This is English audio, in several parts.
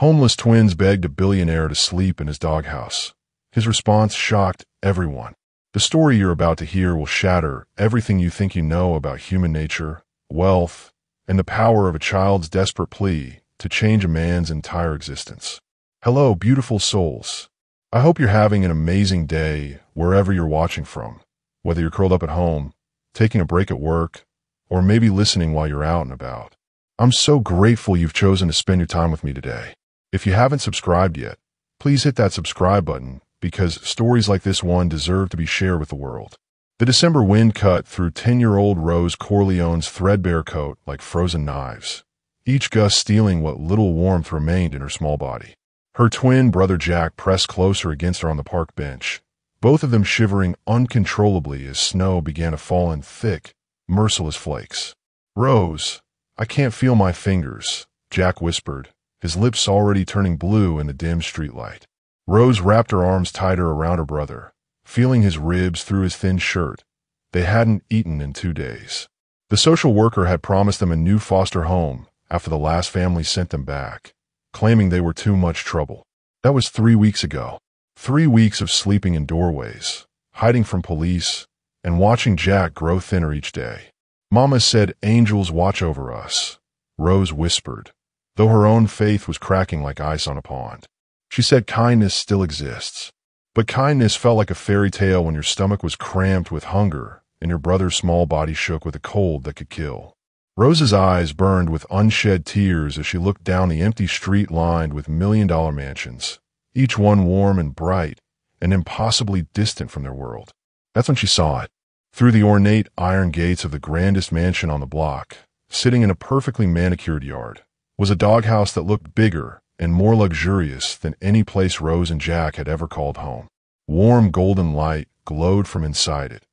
Homeless twins begged a billionaire to sleep in his doghouse. His response shocked everyone. The story you're about to hear will shatter everything you think you know about human nature, wealth, and the power of a child's desperate plea to change a man's entire existence. Hello, beautiful souls. I hope you're having an amazing day wherever you're watching from, whether you're curled up at home, taking a break at work, or maybe listening while you're out and about. I'm so grateful you've chosen to spend your time with me today. If you haven't subscribed yet, please hit that subscribe button because stories like this one deserve to be shared with the world. The December wind cut through 10-year-old Rose Corleone's threadbare coat like frozen knives, each gust stealing what little warmth remained in her small body. Her twin brother Jack pressed closer against her on the park bench, both of them shivering uncontrollably as snow began to fall in thick, merciless flakes. "Rose, I can't feel my fingers," Jack whispered, his lips already turning blue in the dim streetlight. Rose wrapped her arms tighter around her brother, feeling his ribs through his thin shirt. They hadn't eaten in 2 days. The social worker had promised them a new foster home after the last family sent them back, claiming they were too much trouble. That was 3 weeks ago. 3 weeks of sleeping in doorways, hiding from police, and watching Jack grow thinner each day. "Mama said angels watch over us," Rose whispered, though her own faith was cracking like ice on a pond. She said kindness still exists. But kindness felt like a fairy tale when your stomach was cramped with hunger and your brother's small body shook with a cold that could kill. Rose's eyes burned with unshed tears as she looked down the empty street lined with million-dollar mansions, each one warm and bright and impossibly distant from their world. That's when she saw it. Through the ornate iron gates of the grandest mansion on the block, sitting in a perfectly manicured yard, was a doghouse that looked bigger and more luxurious than any place Rose and Jack had ever called home. Warm golden light glowed from inside it,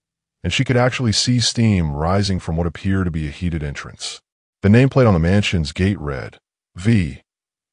and she could actually see steam rising from what appeared to be a heated entrance. The nameplate on the mansion's gate read, V.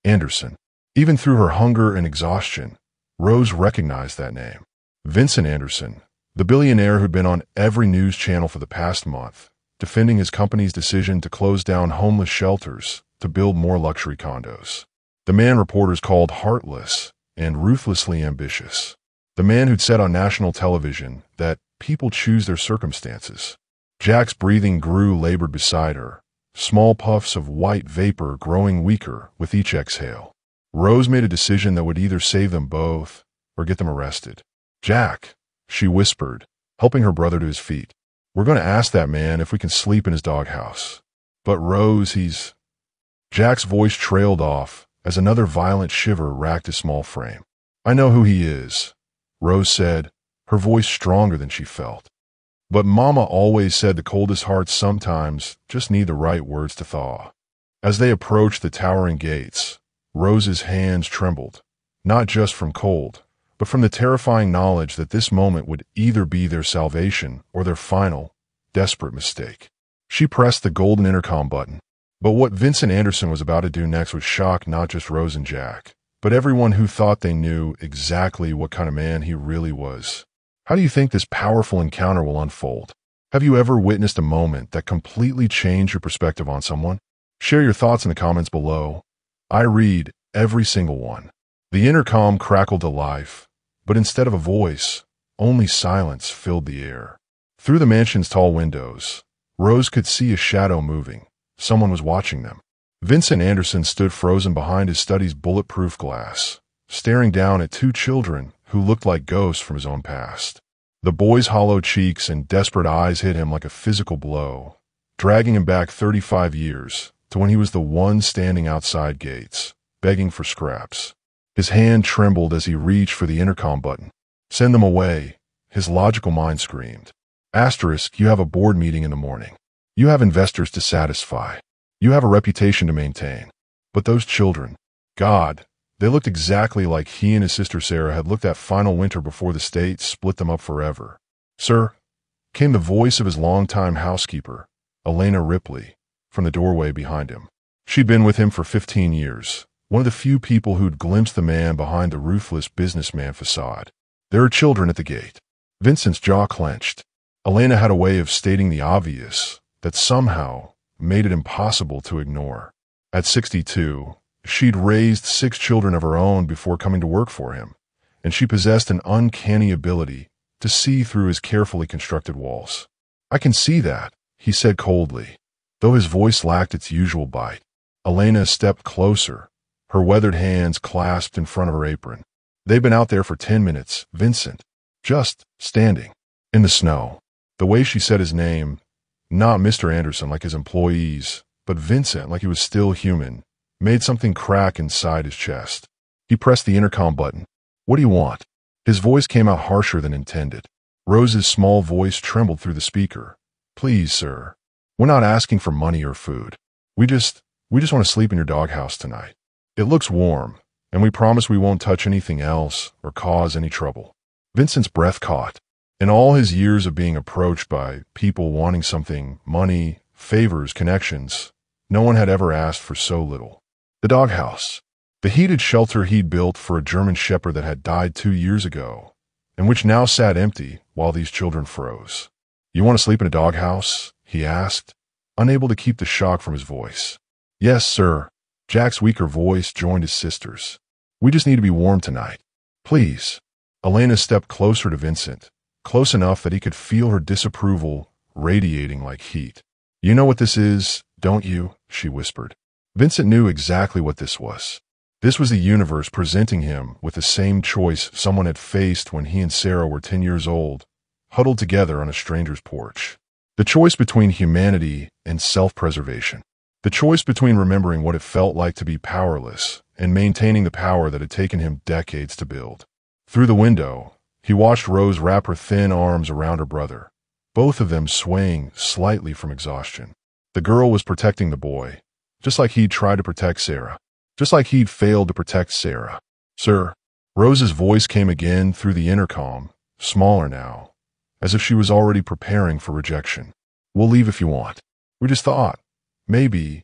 Anderson. Even through her hunger and exhaustion, Rose recognized that name. Vincent Anderson, the billionaire who'd been on every news channel for the past month, defending his company's decision to close down homeless shelters to build more luxury condos. The man reporters called heartless and ruthlessly ambitious. The man who'd said on national television that people choose their circumstances. Jack's breathing grew labored beside her, small puffs of white vapor growing weaker with each exhale. Rose made a decision that would either save them both or get them arrested. "Jack," she whispered, helping her brother to his feet. "We're going to ask that man if we can sleep in his doghouse." "But Rose, Jack's voice trailed off as another violent shiver racked his small frame. "I know who he is," Rose said, her voice stronger than she felt. "But Mama always said the coldest hearts sometimes just need the right words to thaw." As they approached the towering gates, Rose's hands trembled, not just from cold, but from the terrifying knowledge that this moment would either be their salvation or their final, desperate mistake. She pressed the golden intercom button. But what Vincent Anderson was about to do next would shock not just Rose and Jack, but everyone who thought they knew exactly what kind of man he really was. How do you think this powerful encounter will unfold? Have you ever witnessed a moment that completely changed your perspective on someone? Share your thoughts in the comments below. I read every single one. The intercom crackled to life, but instead of a voice, only silence filled the air. Through the mansion's tall windows, Rose could see a shadow moving. Someone was watching them. Vincent Anderson stood frozen behind his study's bulletproof glass, staring down at 2 children who looked like ghosts from his own past. The boy's hollow cheeks and desperate eyes hit him like a physical blow, dragging him back 35 years to when he was the one standing outside gates, begging for scraps. His hand trembled as he reached for the intercom button. "Send them away," his logical mind screamed. Asterisk, you have a board meeting in the morning. You have investors to satisfy. You have a reputation to maintain. But those children, God, they looked exactly like he and his sister Sarah had looked that final winter before the state split them up forever. "Sir," came the voice of his longtime housekeeper, Elena Ripley, from the doorway behind him. She'd been with him for 15 years, one of the few people who'd glimpsed the man behind the ruthless businessman facade. "There are children at the gate." Vincent's jaw clenched. Elena had a way of stating the obvious that somehow made it impossible to ignore. At 62, She'd raised 6 children of her own before coming to work for him, and she possessed an uncanny ability to see through his carefully constructed walls. "I can see that," he said coldly, though his voice lacked its usual bite. Elena stepped closer, her weathered hands clasped in front of her apron. "They've been out there for 10 minutes, Vincent. Just standing. In the snow." The way she said his name, not Mr. Anderson like his employees, but Vincent like he was still human, made something crack inside his chest. He pressed the intercom button. "What do you want?" His voice came out harsher than intended. Rose's small voice trembled through the speaker. "Please, sir. We're not asking for money or food. We just want to sleep in your doghouse tonight. It looks warm, and we promise we won't touch anything else or cause any trouble." Vincent's breath caught. In all his years of being approached by people wanting something, money, favors, connections, no one had ever asked for so little. The doghouse. The heated shelter he'd built for a German shepherd that had died 2 years ago, and which now sat empty while these children froze. "You want to sleep in a doghouse?" he asked, unable to keep the shock from his voice. "Yes, sir." Jack's weaker voice joined his sister's. "We just need to be warm tonight. Please." Elena stepped closer to Vincent, close enough that he could feel her disapproval radiating like heat. "You know what this is, don't you?" she whispered. Vincent knew exactly what this was. This was the universe presenting him with the same choice someone had faced when he and Sarah were 10 years old, huddled together on a stranger's porch. The choice between humanity and self-preservation. The choice between remembering what it felt like to be powerless and maintaining the power that had taken him decades to build. Through the window, he watched Rose wrap her thin arms around her brother, both of them swaying slightly from exhaustion. The girl was protecting the boy, just like he'd tried to protect Sarah. Just like he'd failed to protect Sarah. "Sir." Rose's voice came again through the intercom, smaller now, as if she was already preparing for rejection. "We'll leave if you want. We just thought, maybe."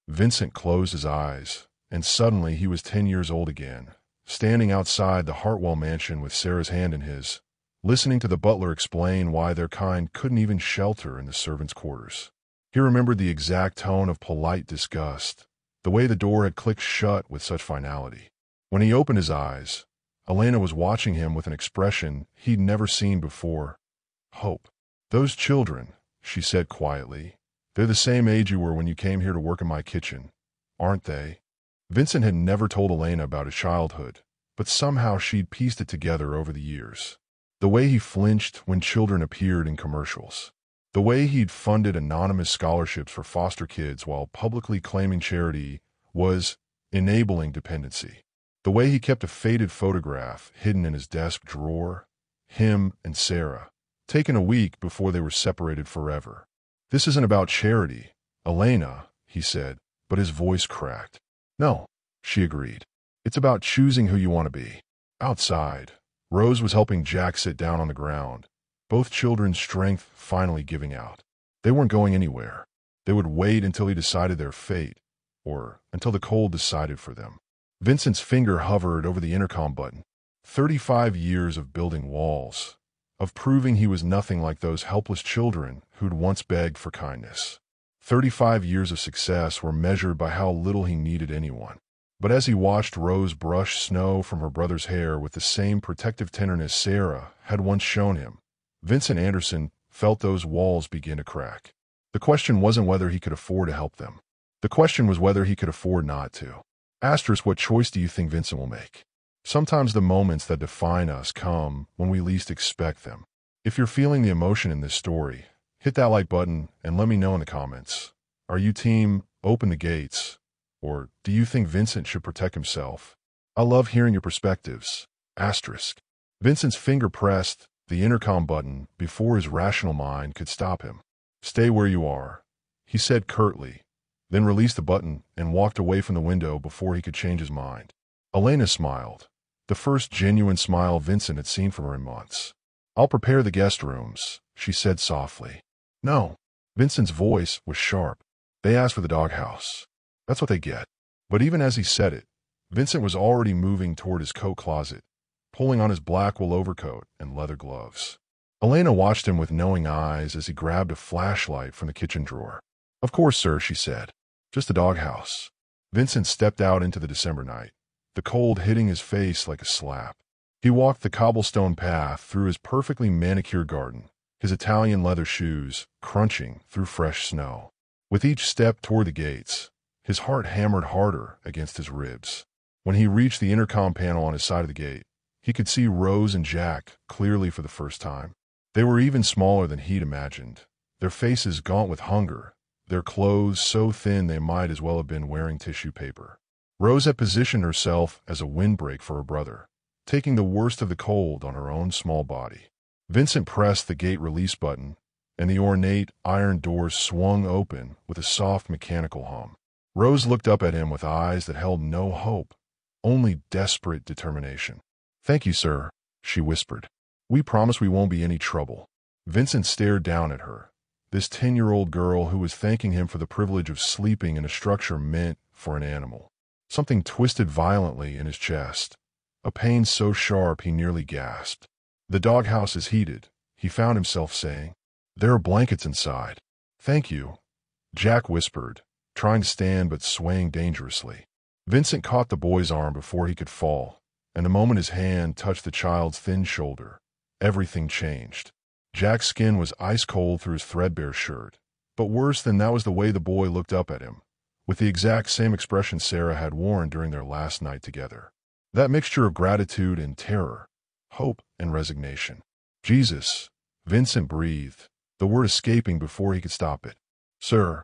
Vincent closed his eyes, and suddenly he was 10 years old again, standing outside the Hartwell mansion with Sarah's hand in his, listening to the butler explain why their kind couldn't even shelter in the servants' quarters. He remembered the exact tone of polite disgust, the way the door had clicked shut with such finality. When he opened his eyes, Elena was watching him with an expression he'd never seen before. Hope. "Those children," she said quietly, "they're the same age you were when you came here to work in my kitchen, aren't they?" Vincent had never told Elena about his childhood, but somehow she'd pieced it together over the years. The way he flinched when children appeared in commercials. The way he'd funded anonymous scholarships for foster kids while publicly claiming charity was enabling dependency. The way he kept a faded photograph hidden in his desk drawer, him and Sarah, taken a week before they were separated forever. "This isn't about charity, Elena," he said, but his voice cracked. "No," she agreed. "It's about choosing who you want to be." Outside, Rose was helping Jack sit down on the ground, both children's strength finally giving out. They weren't going anywhere. They would wait until he decided their fate, or until the cold decided for them. Vincent's finger hovered over the intercom button. 35 years of building walls, of proving he was nothing like those helpless children who'd once begged for kindness. 35 years of success were measured by how little he needed anyone. But as he watched Rose brush snow from her brother's hair with the same protective tenderness Sarah had once shown him, Vincent Anderson felt those walls begin to crack. The question wasn't whether he could afford to help them. The question was whether he could afford not to. Asterisk, what choice do you think Vincent will make? Sometimes the moments that define us come when we least expect them. If you're feeling the emotion in this story, hit that like button and let me know in the comments. Are you team open the gates? Or do you think Vincent should protect himself? I love hearing your perspectives. Asterisk. Vincent's finger pressed the intercom button before his rational mind could stop him. "Stay where you are," he said curtly, then released the button and walked away from the window before he could change his mind. Elena smiled, the first genuine smile Vincent had seen from her in months. "I'll prepare the guest rooms," she said softly. "No." Vincent's voice was sharp. "They asked for the doghouse. That's what they get." But even as he said it, Vincent was already moving toward his coat closet, pulling on his black wool overcoat and leather gloves. Elena watched him with knowing eyes as he grabbed a flashlight from the kitchen drawer. "Of course, sir," she said. "Just the doghouse." Vincent stepped out into the December night, the cold hitting his face like a slap. He walked the cobblestone path through his perfectly manicured garden, his Italian leather shoes crunching through fresh snow. With each step toward the gates, his heart hammered harder against his ribs. When he reached the intercom panel on his side of the gate, he could see Rose and Jack clearly for the first time. They were even smaller than he'd imagined, their faces gaunt with hunger, their clothes so thin they might as well have been wearing tissue paper. Rose had positioned herself as a windbreak for her brother, taking the worst of the cold on her own small body. Vincent pressed the gate release button, and the ornate iron doors swung open with a soft mechanical hum. Rose looked up at him with eyes that held no hope, only desperate determination. "Thank you, sir," she whispered. "We promise we won't be any trouble." Vincent stared down at her, this 10-year-old girl who was thanking him for the privilege of sleeping in a structure meant for an animal. Something twisted violently in his chest, a pain so sharp he nearly gasped. "The doghouse is heated," he found himself saying. "There are blankets inside." "Thank you," Jack whispered, trying to stand but swaying dangerously. Vincent caught the boy's arm before he could fall, and the moment his hand touched the child's thin shoulder, everything changed. Jack's skin was ice cold through his threadbare shirt, but worse than that was the way the boy looked up at him, with the exact same expression Sarah had worn during their last night together. That mixture of gratitude and terror, hope and resignation. "Jesus," Vincent breathed, the word escaping before he could stop it. "Sir?"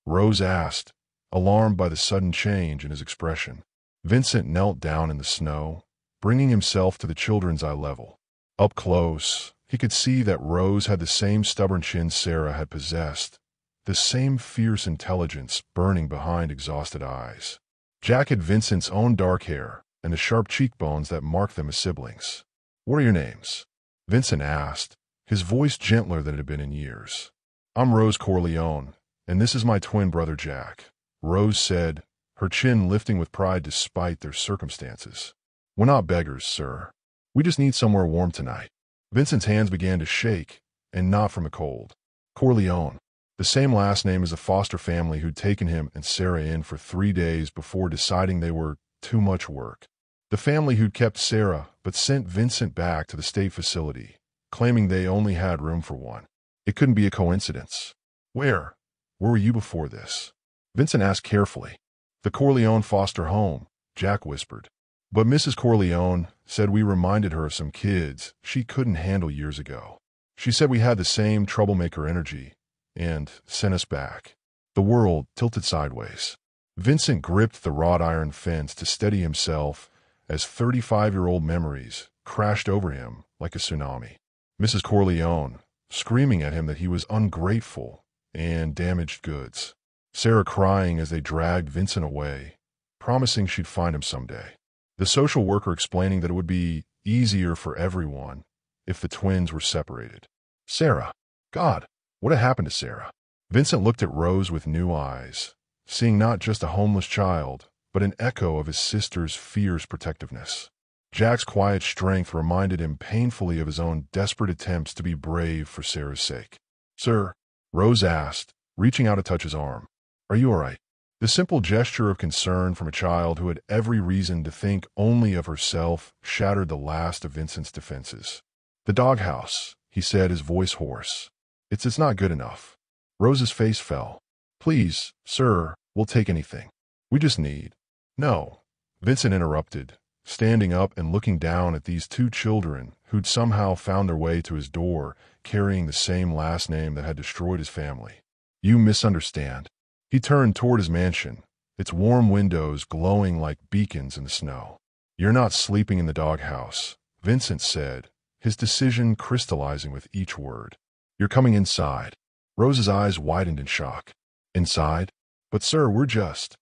Rose asked, alarmed by the sudden change in his expression. Vincent knelt down in the snow, bringing himself to the children's eye level. Up close, he could see that Rose had the same stubborn chin Sarah had possessed, the same fierce intelligence burning behind exhausted eyes. Jack had Vincent's own dark hair and the sharp cheekbones that marked them as siblings. "What are your names?" Vincent asked, his voice gentler than it had been in years. "I'm Rose Corleone, and this is my twin brother Jack," Rose said, her chin lifting with pride despite their circumstances. "We're not beggars, sir. We just need somewhere warm tonight." Vincent's hands began to shake, and not from the cold. Corleone, the same last name as the foster family who'd taken him and Sarah in for 3 days before deciding they were too much work. The family who'd kept Sarah but sent Vincent back to the state facility, claiming they only had room for one. It couldn't be a coincidence. Where were you before this?" Vincent asked carefully. "The Corleone foster home," Jack whispered. "But Mrs. Corleone said we reminded her of some kids she couldn't handle years ago. She said we had the same troublemaker energy, and sent us back." The world tilted sideways. Vincent gripped the wrought iron fence to steady himself as 35-year-old memories crashed over him like a tsunami. Mrs. Corleone, screaming at him that he was ungrateful and damaged goods. Sarah crying as they dragged Vincent away, promising she'd find him someday. The social worker explaining that it would be easier for everyone if the twins were separated. Sarah. God, what had happened to Sarah? Vincent looked at Rose with new eyes, seeing not just a homeless child, but an echo of his sister's fierce protectiveness. Jack's quiet strength reminded him painfully of his own desperate attempts to be brave for Sarah's sake. "Sir," Rose asked, reaching out to touch his arm. "Are you all right?" The simple gesture of concern from a child who had every reason to think only of herself shattered the last of Vincent's defenses. "The doghouse," he said, his voice hoarse. It's not good enough." Rose's face fell. "Please, sir, we'll take anything. We just need—" "No," Vincent interrupted, standing up and looking down at these 2 children who'd somehow found their way to his door carrying the same last name that had destroyed his family. "You misunderstand." He turned toward his mansion, its warm windows glowing like beacons in the snow. "You're not sleeping in the doghouse," Vincent said, his decision crystallizing with each word. "You're coming inside." Rose's eyes widened in shock. "Inside? But sir, we're just—"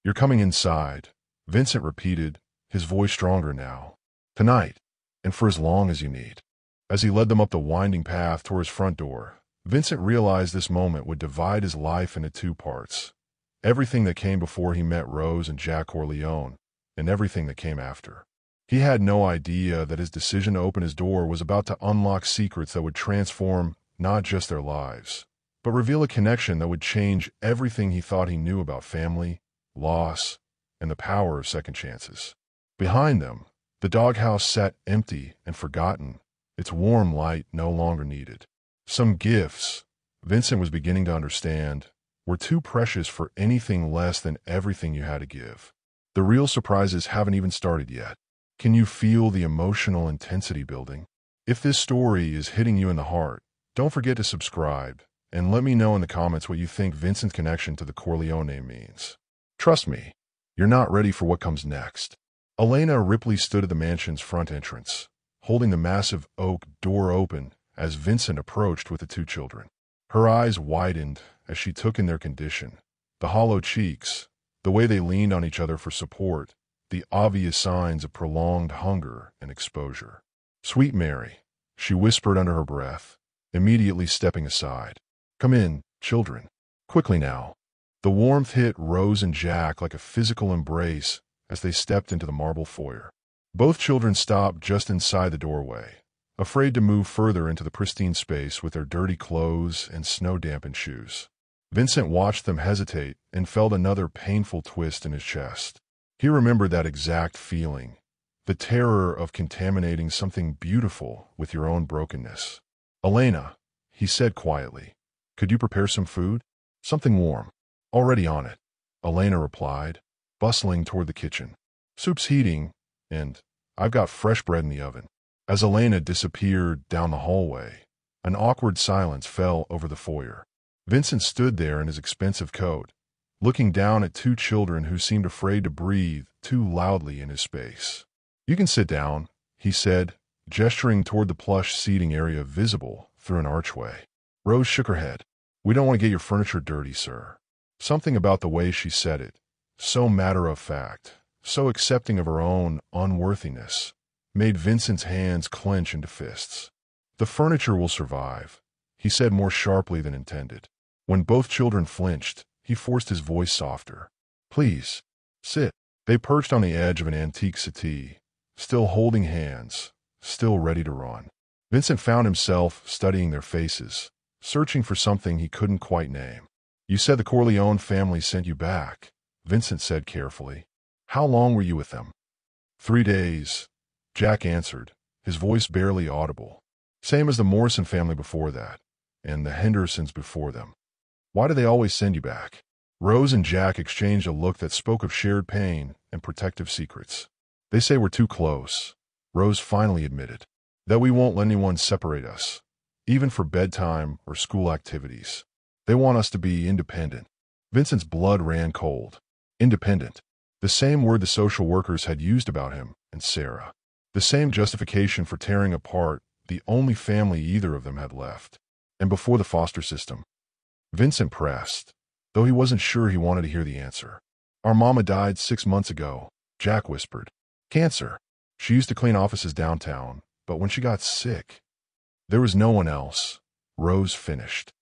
"You're coming inside," Vincent repeated, his voice stronger now. "Tonight, and for as long as you need." As he led them up the winding path toward his front door, Vincent realized this moment would divide his life into 2 parts. Everything that came before he met Rose and Jack Corleone, and everything that came after. He had no idea that his decision to open his door was about to unlock secrets that would transform not just their lives, but reveal a connection that would change everything he thought he knew about family, loss, and the power of second chances. Behind them, the doghouse sat empty and forgotten, its warm light no longer needed. Some gifts, Vincent was beginning to understand, were too precious for anything less than everything you had to give. The real surprises haven't even started yet. Can you feel the emotional intensity building? If this story is hitting you in the heart, don't forget to subscribe, and let me know in the comments what you think Vincent's connection to the Corleone name means. Trust me, you're not ready for what comes next. Elena Ripley stood at the mansion's front entrance, holding the massive oak door open as Vincent approached with the two children. Her eyes widened as she took in their condition, the hollow cheeks, the way they leaned on each other for support, the obvious signs of prolonged hunger and exposure. "Sweet Mary," she whispered under her breath, immediately stepping aside. "Come in, children. Quickly now." The warmth hit Rose and Jack like a physical embrace as they stepped into the marble foyer. Both children stopped just inside the doorway, afraid to move further into the pristine space with their dirty clothes and snow-dampened shoes. Vincent watched them hesitate and felt another painful twist in his chest. He remembered that exact feeling, the terror of contaminating something beautiful with your own brokenness. "Elena," he said quietly, "could you prepare some food? Something warm." "Already on it," Elena replied, bustling toward the kitchen. "Soup's heating, and I've got fresh bread in the oven." As Elena disappeared down the hallway, an awkward silence fell over the foyer. Vincent stood there in his expensive coat, looking down at two children who seemed afraid to breathe too loudly in his space. "You can sit down," he said, gesturing toward the plush seating area visible through an archway. Rose shook her head. "We don't want to get your furniture dirty, sir." Something about the way she said it, so matter-of-fact, so accepting of her own unworthiness, made Vincent's hands clench into fists. "The furniture will survive," he said more sharply than intended. When both children flinched, he forced his voice softer. "Please, sit." They perched on the edge of an antique settee, still holding hands, still ready to run. Vincent found himself studying their faces, searching for something he couldn't quite name. "You said the Corleone family sent you back," Vincent said carefully. "How long were you with them?" 3 days, Jack answered, his voice barely audible. "Same as the Morrison family before that, and the Hendersons before them." "Why do they always send you back?" Rose and Jack exchanged a look that spoke of shared pain and protective secrets. "They say we're too close," Rose finally admitted. "That we won't let anyone separate us, even for bedtime or school activities. They want us to be independent." Vincent's blood ran cold. Independent. The same word the social workers had used about him and Sarah. The same justification for tearing apart the only family either of them had left. And before the foster system. Vincent pressed, though he wasn't sure he wanted to hear the answer. "Our mama died 6 months ago," Jack whispered. "Cancer. She used to clean offices downtown, but when she got sick..." "There was no one else," Rose finished.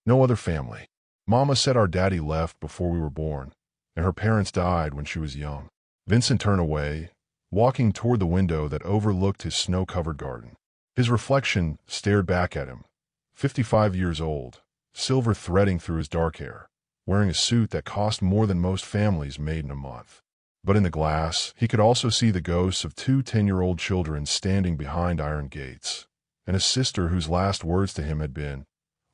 "No other family. Mama said our daddy left before we were born, and her parents died when she was young." Vincent turned away, walking toward the window that overlooked his snow-covered garden. His reflection stared back at him, 55 years old, silver threading through his dark hair, wearing a suit that cost more than most families made in a month. But in the glass, he could also see the ghosts of 2 10-year-old children standing behind iron gates, and a sister whose last words to him had been,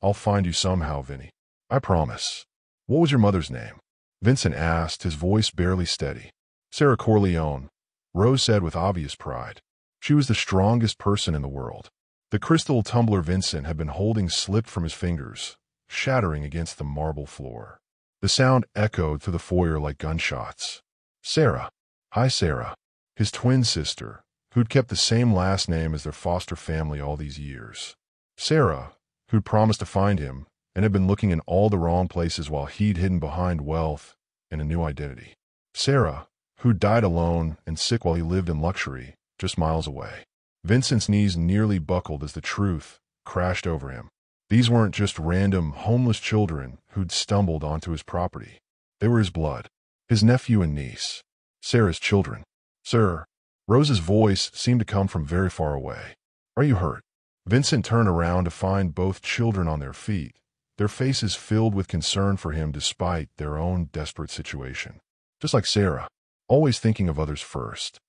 "I'll find you somehow, Vinny. I promise." "What was your mother's name?" Vincent asked, his voice barely steady. "Sarah Corleone," Rose said with obvious pride. She was the strongest person in the world. The crystal tumbler Vincent had been holding slipped from his fingers, shattering against the marble floor. The sound echoed through the foyer like gunshots. "Sarah." "Hi, Sarah." His twin sister, who'd kept the same last name as their foster family all these years. Sarah, who'd promised to find him and had been looking in all the wrong places while he'd hidden behind wealth and a new identity. Sarah, who'd died alone and sick while he lived in luxury, just miles away. Vincent's knees nearly buckled as the truth crashed over him. These weren't just random, homeless children who'd stumbled onto his property. They were his blood, his nephew and niece, Sarah's children. "Sir." Rose's voice seemed to come from very far away. "Are you hurt?" Vincent turned around to find both children on their feet, their faces filled with concern for him despite their own desperate situation. Just like Sarah, always thinking of others first.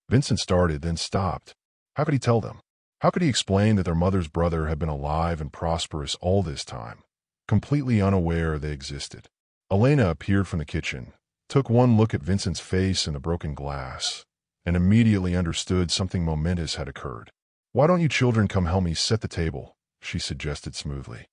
Vincent started, then stopped. How could he tell them? How could he explain that their mother's brother had been alive and prosperous all this time, completely unaware they existed? Elena appeared from the kitchen, took one look at Vincent's face in the broken glass, and immediately understood something momentous had occurred. "Why don't you children come help me set the table?" she suggested smoothly.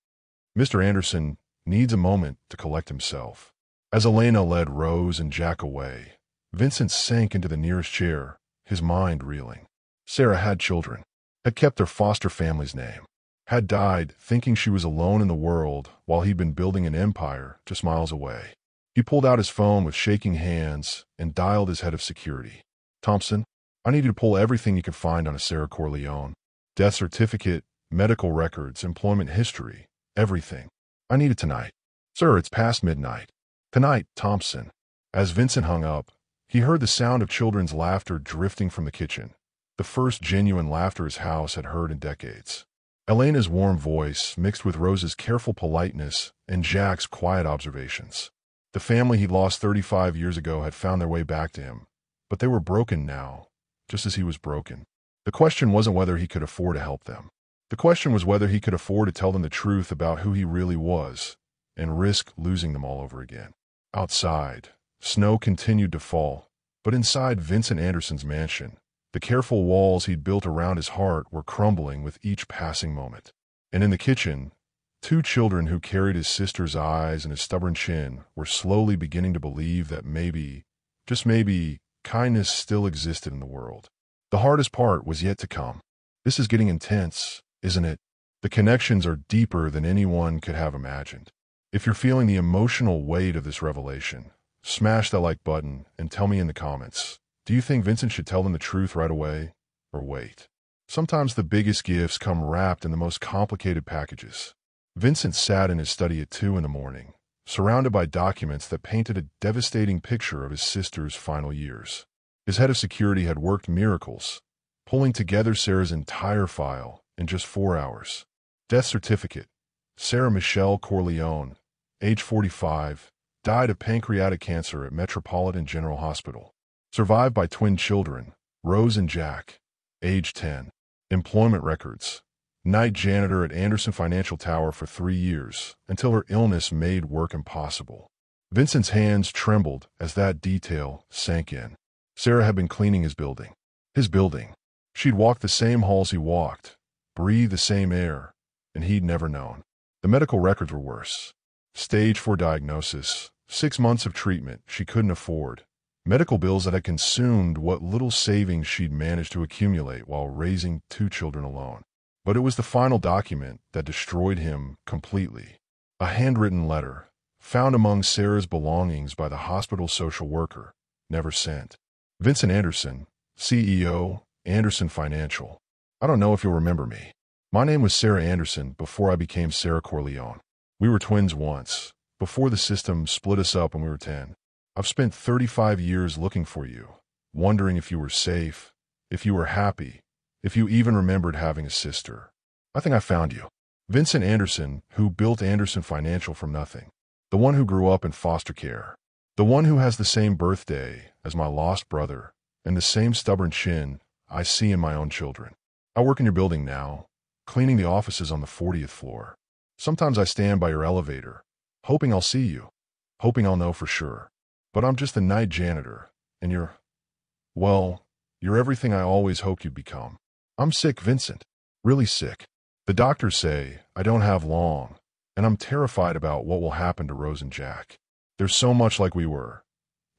"Mr. Anderson needs a moment to collect himself." As Elena led Rose and Jack away, Vincent sank into the nearest chair, his mind reeling. Sarah had children, had kept their foster family's name, had died thinking she was alone in the world while he'd been building an empire just miles away. He pulled out his phone with shaking hands and dialed his head of security. "Thompson, I need you to pull everything you can find on a Sarah Corleone. Death certificate, medical records, employment history, everything. I need it tonight." "Sir, it's past midnight." "Tonight, Thompson." As Vincent hung up, he heard the sound of children's laughter drifting from the kitchen, the first genuine laughter his house had heard in decades. Elena's warm voice mixed with Rose's careful politeness and Jack's quiet observations. The family he lost 35 years ago had found their way back to him, but they were broken now, just as he was broken. The question wasn't whether he could afford to help them. The question was whether he could afford to tell them the truth about who he really was and risk losing them all over again. Outside, snow continued to fall, but inside Vincent Anderson's mansion, the careful walls he'd built around his heart were crumbling with each passing moment. And in the kitchen, two children who carried his sister's eyes and his stubborn chin were slowly beginning to believe that maybe, just maybe, kindness still existed in the world. The hardest part was yet to come. This is getting intense, isn't it? The connections are deeper than anyone could have imagined. If you're feeling the emotional weight of this revelation, smash that like button and tell me in the comments, do you think Vincent should tell them the truth right away, or wait? Sometimes the biggest gifts come wrapped in the most complicated packages. Vincent sat in his study at 2 in the morning, surrounded by documents that painted a devastating picture of his sister's final years. His head of security had worked miracles, pulling together Sarah's entire file in just 4 hours. Death certificate: Sarah Michelle Corleone, age 45, died of pancreatic cancer at Metropolitan General Hospital. Survived by twin children, Rose and Jack, age 10. Employment records: night janitor at Anderson Financial Tower for 3 years, until her illness made work impossible. Vincent's hands trembled as that detail sank in. Sarah had been cleaning his building. His building. She'd walked the same halls he walked, breathed the same air, and he'd never known. The medical records were worse. Stage 4 diagnosis, 6 months of treatment she couldn't afford, medical bills that had consumed what little savings she'd managed to accumulate while raising 2 children alone. But it was the final document that destroyed him completely. A handwritten letter, found among Sarah's belongings by the hospital social worker, never sent. Vincent Anderson, CEO, Anderson Financial. I don't know if you'll remember me. My name was Sarah Anderson before I became Sarah Corleone. We were twins once, before the system split us up when we were 10. I've spent 35 years looking for you, wondering if you were safe, if you were happy, if you even remembered having a sister. I think I found you. Vincent Anderson, who built Anderson Financial from nothing. The one who grew up in foster care. The one who has the same birthday as my lost brother and the same stubborn chin I see in my own children. I work in your building now, cleaning the offices on the 40th floor. Sometimes I stand by your elevator, hoping I'll see you, hoping I'll know for sure. But I'm just a night janitor, and you're everything I always hoped you'd become. I'm sick, Vincent. Really sick. The doctors say I don't have long, and I'm terrified about what will happen to Rose and Jack. They're so much like we were.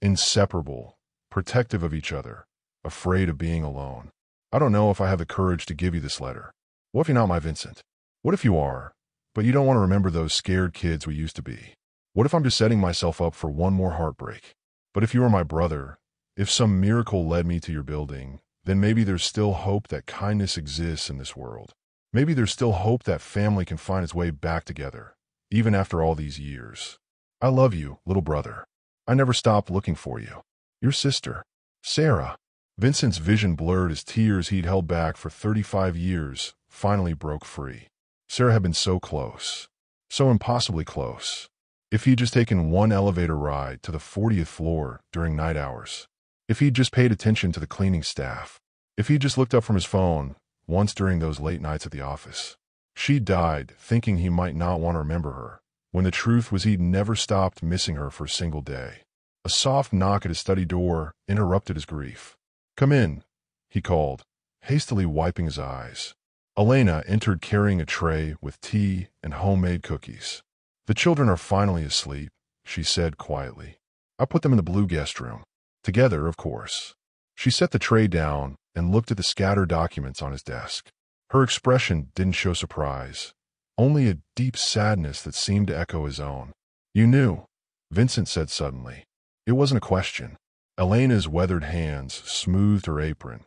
Inseparable, protective of each other, afraid of being alone. I don't know if I have the courage to give you this letter. What if you're not my Vincent? What if you are, but you don't want to remember those scared kids we used to be? What if I'm just setting myself up for one more heartbreak? But if you were my brother, if some miracle led me to your building, then maybe there's still hope that kindness exists in this world. Maybe there's still hope that family can find its way back together, even after all these years. I love you, little brother. I never stopped looking for you. Your sister, Sarah. Vincent's vision blurred as tears he'd held back for 35 years finally broke free. Sarah had been so close, so impossibly close. If he'd just taken one elevator ride to the 40th floor during night hours. If he'd just paid attention to the cleaning staff. If he'd just looked up from his phone once during those late nights at the office. She died thinking he might not want to remember her, when the truth was he'd never stopped missing her for a single day. A soft knock at his study door interrupted his grief. "Come in," he called, hastily wiping his eyes. Elena entered carrying a tray with tea and homemade cookies. "The children are finally asleep," she said quietly. "I put them in the blue guest room. Together, of course." She set the tray down and looked at the scattered documents on his desk. Her expression didn't show surprise, only a deep sadness that seemed to echo his own. "You knew," Vincent said suddenly. It wasn't a question. Elena's weathered hands smoothed her apron,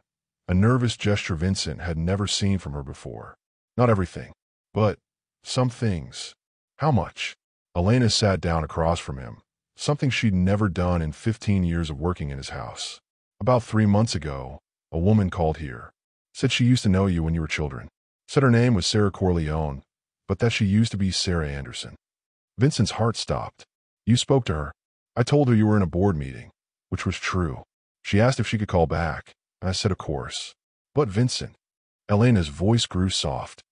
a nervous gesture Vincent had never seen from her before. "Not everything, but some things." "How much?" Elena sat down across from him, something she'd never done in 15 years of working in his house. "About 3 months ago, a woman called here. Said she used to know you when you were children. Said her name was Sarah Corleone, but that she used to be Sarah Anderson." Vincent's heart stopped. "You spoke to her?" "I told her you were in a board meeting," which was true. "She asked if she could call back, and I said of course." "But Vincent," Elena's voice grew soft.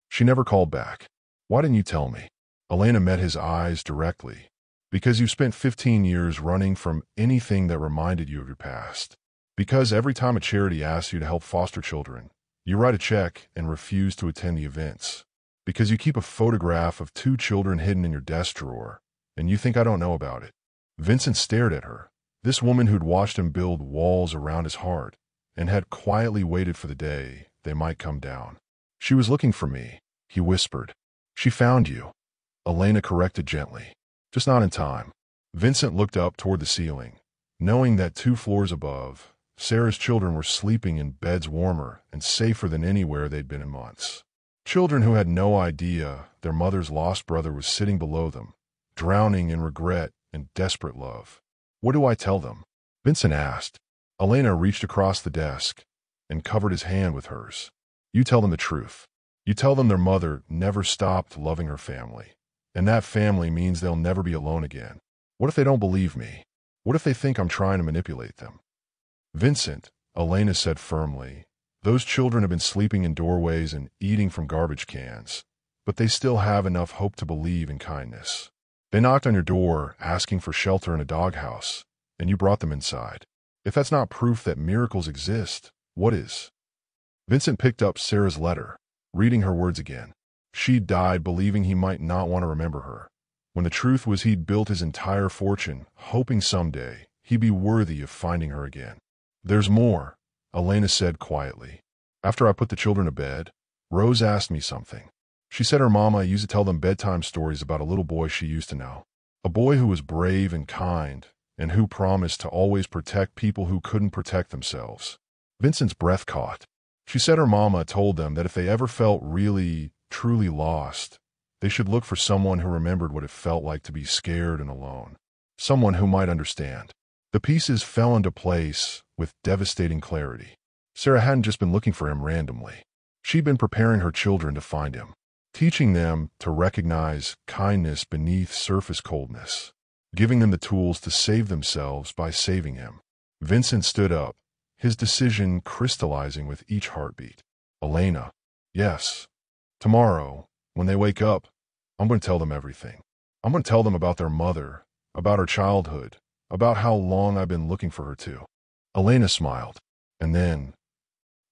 "She never called back. Why didn't you tell me?" Elena met his eyes directly. "Because you spent 15 years running from anything that reminded you of your past. Because every time a charity asks you to help foster children, you write a check and refuse to attend the events. Because you keep a photograph of 2 children hidden in your desk drawer, and you think I don't know about it." Vincent stared at her, this woman who'd watched him build walls around his heart and had quietly waited for the day they might come down. "She was looking for me," he whispered. "She found you," Elena corrected gently. "Just not in time." Vincent looked up toward the ceiling, knowing that 2 floors above, Sarah's children were sleeping in beds warmer and safer than anywhere they'd been in months. Children who had no idea their mother's lost brother was sitting below them, drowning in regret and desperate love. "What do I tell them?" Vincent asked. Elena reached across the desk and covered his hand with hers. "You tell them the truth. You tell them their mother never stopped loving her family, and that family means they'll never be alone again. What if they don't believe me? What if they think I'm trying to manipulate them?" "Vincent," Elena said firmly, "those children have been sleeping in doorways and eating from garbage cans, but they still have enough hope to believe in kindness. They knocked on your door asking for shelter in a doghouse, and you brought them inside. If that's not proof that miracles exist, what is?" Vincent picked up Sarah's letter, reading her words again. She died believing he might not want to remember her, when the truth was he'd built his entire fortune hoping someday he'd be worthy of finding her again. "There's more," Elena said quietly. "After I put the children to bed, Rose asked me something. She said her mama used to tell them bedtime stories about a little boy she used to know. A boy who was brave and kind, and who promised to always protect people who couldn't protect themselves." Vincent's breath caught. She said her mama told them that if they ever felt really, truly lost, they should look for someone who remembered what it felt like to be scared and alone. Someone who might understand. The pieces fell into place with devastating clarity. Sarah hadn't just been looking for him randomly. She'd been preparing her children to find him, teaching them to recognize kindness beneath surface coldness, giving them the tools to save themselves by saving him. Vincent stood up, his decision crystallizing with each heartbeat. "Elena, yes. Tomorrow, when they wake up, I'm going to tell them everything. I'm going to tell them about their mother, about her childhood, about how long I've been looking for her too." Elena smiled. And then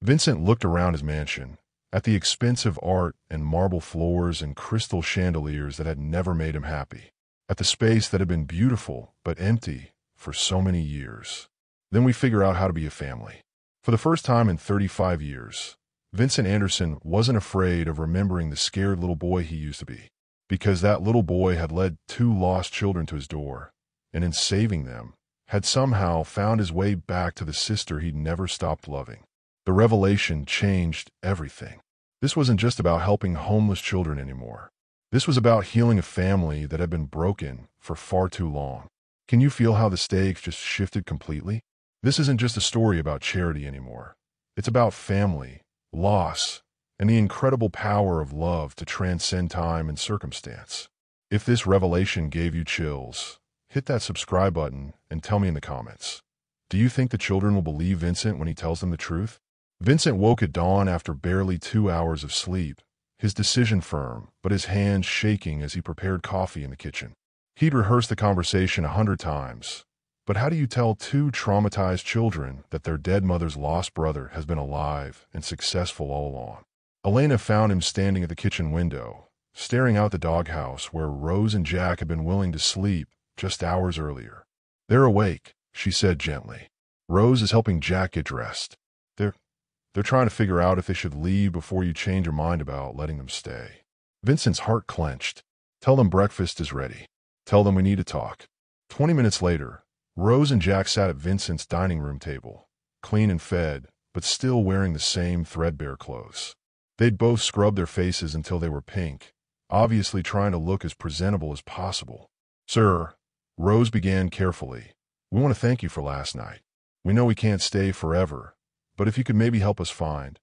Vincent looked around his mansion, at the expensive art and marble floors and crystal chandeliers that had never made him happy, at the space that had been beautiful but empty for so many years. Then we figure out how to be a family. For the first time in 35 years, Vincent Anderson wasn't afraid of remembering the scared little boy he used to be, because that little boy had led 2 lost children to his door, and in saving them, had somehow found his way back to the sister he'd never stopped loving. The revelation changed everything. This wasn't just about helping homeless children anymore. This was about healing a family that had been broken for far too long. Can you feel how the stakes just shifted completely? This isn't just a story about charity anymore. It's about family, loss, and the incredible power of love to transcend time and circumstance. If this revelation gave you chills, hit that subscribe button and tell me in the comments. Do you think the children will believe Vincent when he tells them the truth? Vincent woke at dawn after barely 2 hours of sleep, his decision firm, but his hands shaking as he prepared coffee in the kitchen. He'd rehearsed the conversation 100 times. But how do you tell two traumatized children that their dead mother's lost brother has been alive and successful all along? Elena found him standing at the kitchen window, staring out the doghouse where Rose and Jack had been willing to sleep just hours earlier. "They're awake," she said gently. "Rose is helping Jack get dressed. They're trying to figure out if they should leave before you change your mind about letting them stay." Vincent's heart clenched. "Tell them breakfast is ready. Tell them we need to talk." 20 minutes later, Rose and Jack sat at Vincent's dining room table, clean and fed, but still wearing the same threadbare clothes. They'd both scrubbed their faces until they were pink, obviously trying to look as presentable as possible. "Sir," Rose began carefully, "we want to thank you for last night. We know we can't stay forever, but if you could maybe help us find—"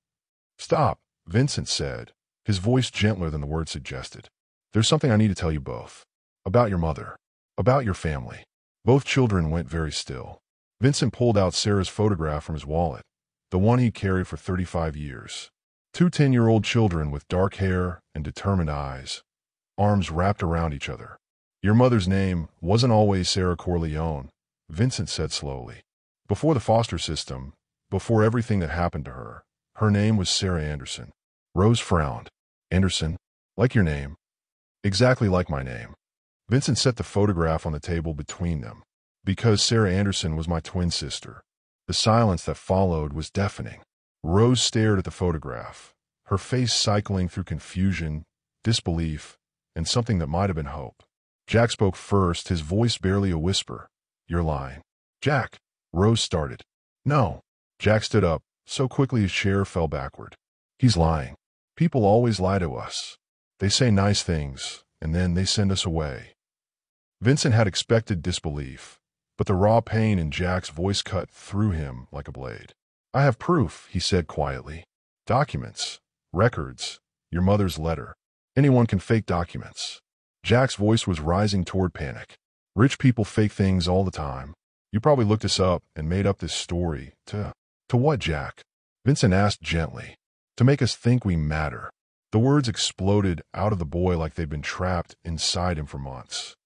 "Stop," Vincent said, his voice gentler than the word suggested. "There's something I need to tell you both. About your mother. About your family." Both children went very still. Vincent pulled out Sarah's photograph from his wallet, the one he carried for 35 years. Two 10-year-old children with dark hair and determined eyes, arms wrapped around each other. "Your mother's name wasn't always Sarah Corleone," Vincent said slowly. "Before the foster system, before everything that happened to her, her name was Sarah Anderson." Rose frowned. "Anderson? Like your name?" "Exactly like my name." Vincent set the photograph on the table between them. "Because Sarah Anderson was my twin sister." The silence that followed was deafening. Rose stared at the photograph, her face cycling through confusion, disbelief, and something that might have been hope. Jack spoke first, his voice barely a whisper. "You're lying." "Jack," Rose started. "No." Jack stood up, so quickly his chair fell backward. "He's lying. People always lie to us. They say nice things, and then they send us away." Vincent had expected disbelief, but the raw pain in Jack's voice cut through him like a blade. "I have proof," he said quietly. "Documents, records, your mother's letter. Anyone can fake documents." Jack's voice was rising toward panic. "Rich people fake things all the time. You probably looked us up and made up this story to what, Jack?" Vincent asked gently. "To make us think we matter." The words exploded out of the boy like they'd been trapped inside him for months.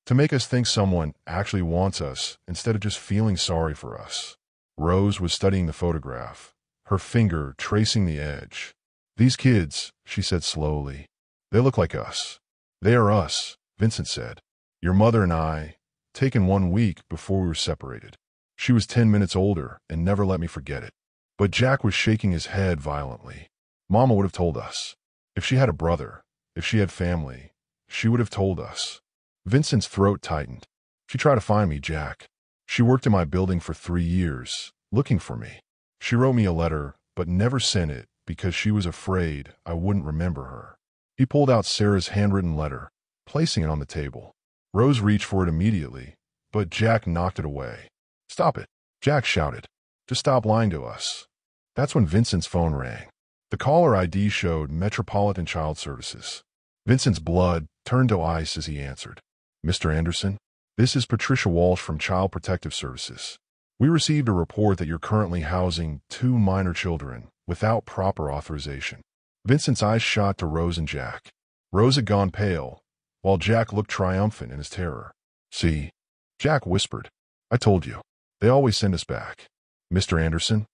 "To make us think someone actually wants us instead of just feeling sorry for us." Rose was studying the photograph, her finger tracing the edge. "These kids," she said slowly, "they look like us." "They are us," Vincent said. "Your mother and I, taken 1 week before we were separated. She was 10 minutes older and never let me forget it." But Jack was shaking his head violently. "Mama would have told us. If she had a brother, if she had family, she would have told us." Vincent's throat tightened. "She tried to find me, Jack. She worked in my building for 3 years, looking for me. She wrote me a letter, but never sent it because she was afraid I wouldn't remember her." He pulled out Sarah's handwritten letter, placing it on the table. Rose reached for it immediately, but Jack knocked it away. "Stop it," Jack shouted. "Just stop lying to us." That's when Vincent's phone rang. The caller ID showed Metropolitan Child Services. Vincent's blood turned to ice as he answered. "Mr. Anderson, this is Patricia Walsh from Child Protective Services. We received a report that you're currently housing 2 minor children without proper authorization." Vincent's eyes shot to Rose and Jack. Rose had gone pale, while Jack looked triumphant in his terror. "See," Jack whispered. "I told you. They always send us back." "Mr. Anderson,"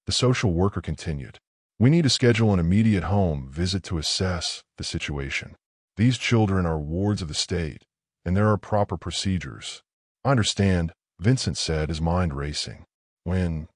the social worker continued, "we need to schedule an immediate home visit to assess the situation. These children are wards of the state, and there are proper procedures." "I understand," Vincent said, his mind racing. "When?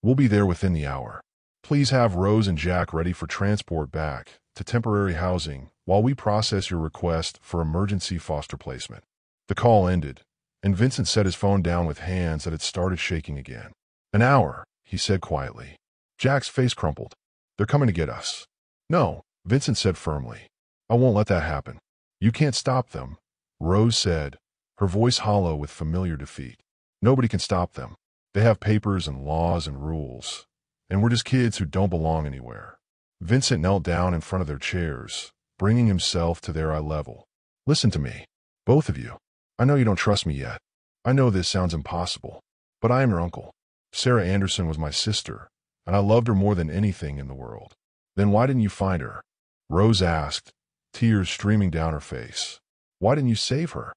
We'll be there within the hour. Please have Rose and Jack ready for transport back to temporary housing while we process your request for emergency foster placement." The call ended, and Vincent set his phone down with hands that had started shaking again. "An hour," he said quietly. Jack's face crumpled. "They're coming to get us." "No," Vincent said firmly. "I won't let that happen." "You can't stop them," Rose said, her voice hollow with familiar defeat. "Nobody can stop them. They have papers and laws and rules, and we're just kids who don't belong anywhere." Vincent knelt down in front of their chairs, bringing himself to their eye level. Listen to me. Both of you. I know you don't trust me yet. I know this sounds impossible, but I am your uncle. Sarah Anderson was my sister, and I loved her more than anything in the world. Then why didn't you find her? Rose asked, tears streaming down her face. Why didn't you save her?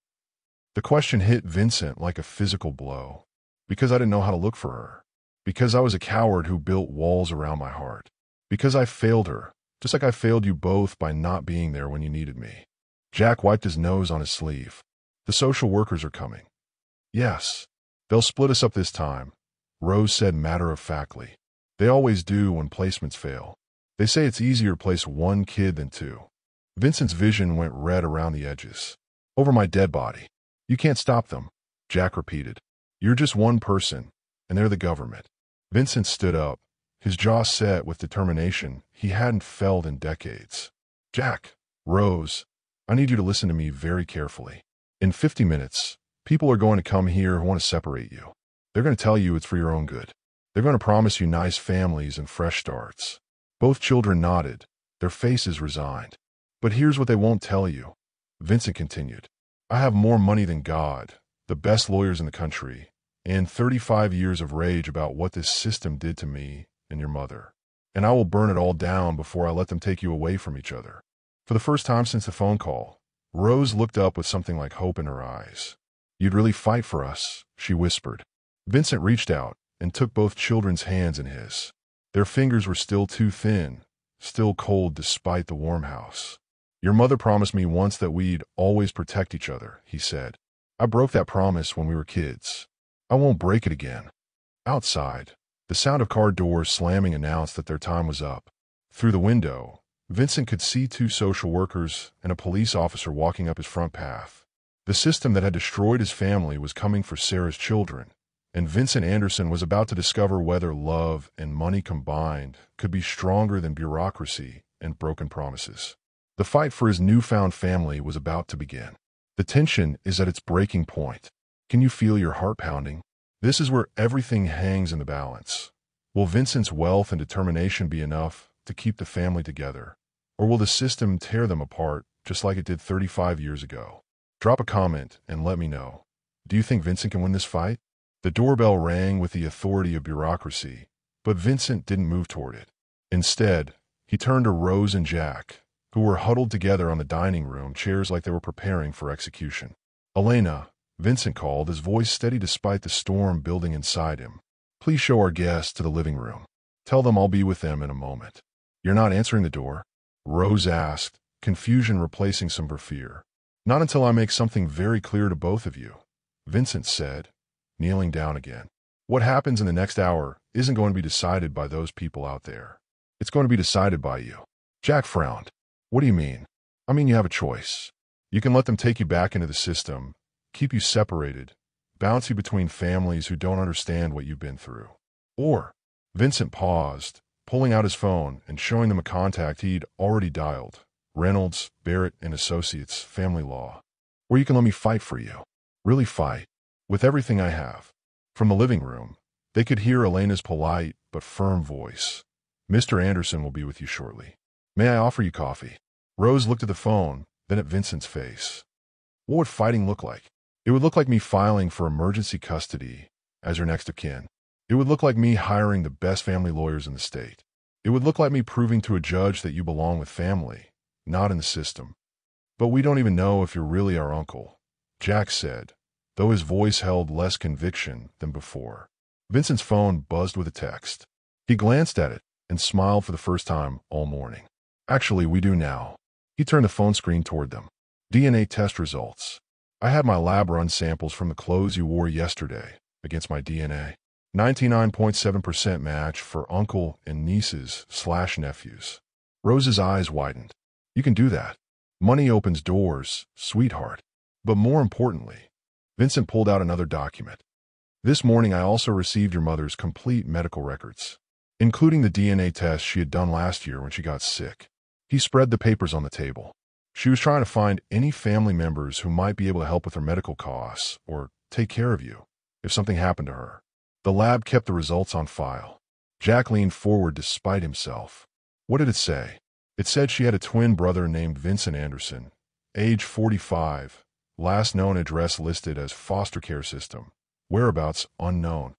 The question hit Vincent like a physical blow. Because I didn't know how to look for her. Because I was a coward who built walls around my heart. Because I failed her, just like I failed you both by not being there when you needed me. Jack wiped his nose on his sleeve. The social workers are coming. Yes. They'll split us up this time, Rose said matter-of-factly. They always do when placements fail. They say it's easier to place one kid than two. Vincent's vision went red around the edges. Over my dead body. You can't stop them, Jack repeated. You're just one person, and they're the government. Vincent stood up, his jaw set with determination he hadn't felt in decades. Jack, Rose, I need you to listen to me very carefully. In 50 minutes, people are going to come here who want to separate you. They're going to tell you it's for your own good. They're going to promise you nice families and fresh starts. Both children nodded, their faces resigned. But here's what they won't tell you, Vincent continued. I have more money than God, the best lawyers in the country, and 35 years of rage about what this system did to me and your mother. And I will burn it all down before I let them take you away from each other. For the first time since the phone call, Rose looked up with something like hope in her eyes. You'd really fight for us, she whispered. Vincent reached out and took both children's hands in his. Their fingers were still too thin, still cold despite the warm house. Your mother promised me once that we'd always protect each other, he said. I broke that promise when we were kids. I won't break it again. Outside, the sound of car doors slamming announced that their time was up. Through the window, Vincent could see two social workers and a police officer walking up his front path. The system that had destroyed his family was coming for Sarah's children, and Vincent Anderson was about to discover whether love and money combined could be stronger than bureaucracy and broken promises. The fight for his newfound family was about to begin. The tension is at its breaking point. Can you feel your heart pounding? This is where everything hangs in the balance. Will Vincent's wealth and determination be enough to keep the family together? Or will the system tear them apart just like it did 35 years ago? Drop a comment and let me know. Do you think Vincent can win this fight? The doorbell rang with the authority of bureaucracy, but Vincent didn't move toward it. Instead, he turned to Rose and Jack, who were huddled together on the dining room chairs like they were preparing for execution. Elena, Vincent called, his voice steady despite the storm building inside him. Please show our guests to the living room. Tell them I'll be with them in a moment. You're not answering the door? Rose asked, confusion replacing some of her fear. Not until I make something very clear to both of you, Vincent said, kneeling down again. What happens in the next hour isn't going to be decided by those people out there. It's going to be decided by you. Jack frowned. What do you mean? I mean you have a choice. You can let them take you back into the system, keep you separated, bounce you between families who don't understand what you've been through. Or, Vincent paused, pulling out his phone and showing them a contact he'd already dialed. Reynolds, Barrett and Associates, Family Law. Or you can let me fight for you. Really fight. With everything I have. From the living room, they could hear Elena's polite but firm voice. Mr. Anderson will be with you shortly. May I offer you coffee? Rose looked at the phone, then at Vincent's face. What would fighting look like? It would look like me filing for emergency custody as your next of kin. It would look like me hiring the best family lawyers in the state. It would look like me proving to a judge that you belong with family, not in the system. But we don't even know if you're really our uncle, Jack said, though his voice held less conviction than before. Vincent's phone buzzed with a text. He glanced at it and smiled for the first time all morning. Actually, we do now. He turned the phone screen toward them. DNA test results. I had my lab run samples from the clothes you wore yesterday against my DNA. 99.7% match for uncle and nieces/nephews. Rose's eyes widened. You can do that. Money opens doors, sweetheart. But more importantly, Vincent pulled out another document. This morning I also received your mother's complete medical records, including the DNA test she had done last year when she got sick. He spread the papers on the table. She was trying to find any family members who might be able to help with her medical costs or take care of you if something happened to her. The lab kept the results on file. Jack leaned forward despite himself. What did it say? It said she had a twin brother named Vincent Anderson age 45, last known address listed as foster care system, whereabouts unknown.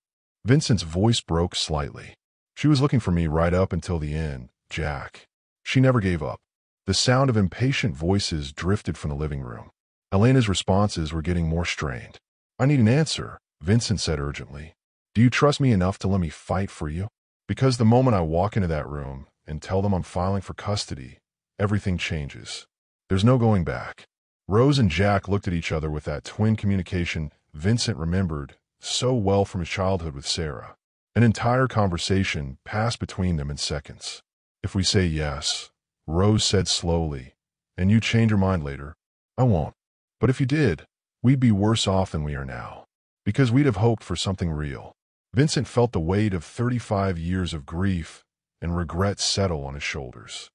Vincent's voice broke slightly. She was looking for me right up until the end, Jack. She never gave up. The sound of impatient voices drifted from the living room. Elena's responses were getting more strained. I need an answer, Vincent said urgently. Do you trust me enough to let me fight for you? Because the moment I walk into that room and tell them I'm filing for custody, everything changes. There's no going back. Rose and Jack looked at each other with that twin communication Vincent remembered so well from his childhood with Sarah. An entire conversation passed between them in seconds. If we say yes, Rose said slowly, and you change your mind later, I won't. But if you did, we'd be worse off than we are now. Because we'd have hoped for something real. Vincent felt the weight of 35 years of grief and regret settle on his shoulders.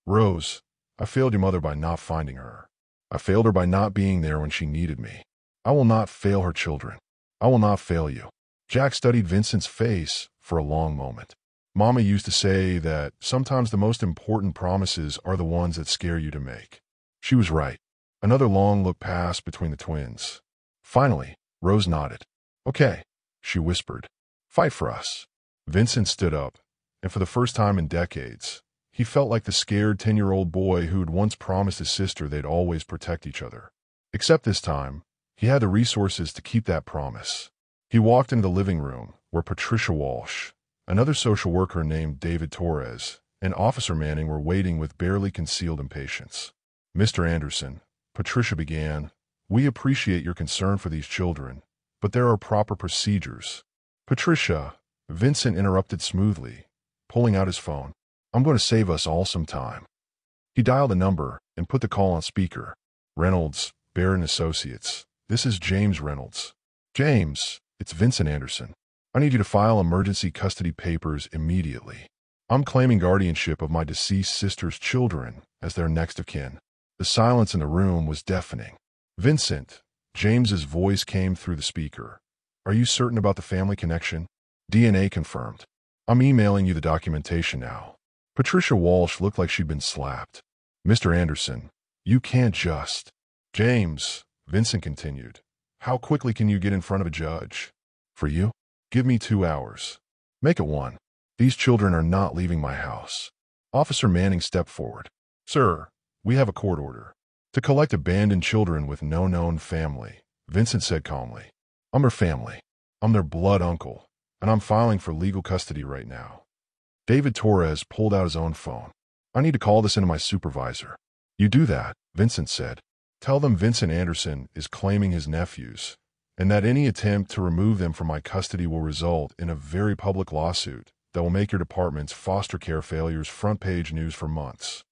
Rose, I failed your mother by not finding her. I failed her by not being there when she needed me. I will not fail her children. I will not fail you. Jack studied Vincent's face for a long moment. Mama used to say that sometimes the most important promises are the ones that scare you to make. She was right. Another long look passed between the twins. Finally, Rose nodded. Okay, she whispered. Fight for us. Vincent stood up, and for the first time in decades, he felt like the scared 10-year-old boy who had once promised his sister they'd always protect each other. Except this time, he had the resources to keep that promise. He walked into the living room, where Patricia Walsh, another social worker named David Torres, and Officer Manning were waiting with barely concealed impatience. Mr. Anderson, Patricia began, we appreciate your concern for these children, but there are proper procedures. Patricia, Vincent interrupted smoothly, pulling out his phone. I'm going to save us all some time. He dialed a number and put the call on speaker. Reynolds, Barrett & Associates. This is James Reynolds. James, it's Vincent Anderson. I need you to file emergency custody papers immediately. I'm claiming guardianship of my deceased sister's children as their next of kin. The silence in the room was deafening. Vincent, James's voice came through the speaker. Are you certain about the family connection? DNA confirmed. I'm emailing you the documentation now. Patricia Walsh looked like she'd been slapped. Mr. Anderson, you can't just... James, Vincent continued. How quickly can you get in front of a judge? For you? Give me 2 hours. Make it 1. These children are not leaving my house. Officer Manning stepped forward. Sir, we have a court order. To collect abandoned children with no known family, Vincent said calmly. I'm their family. I'm their blood uncle, and I'm filing for legal custody right now. David Torres pulled out his own phone. I need to call this into my supervisor. You do that, Vincent said. Tell them Vincent Anderson is claiming his nephews, and that any attempt to remove them from my custody will result in a very public lawsuit that will make your department's foster care failures front-page news for months.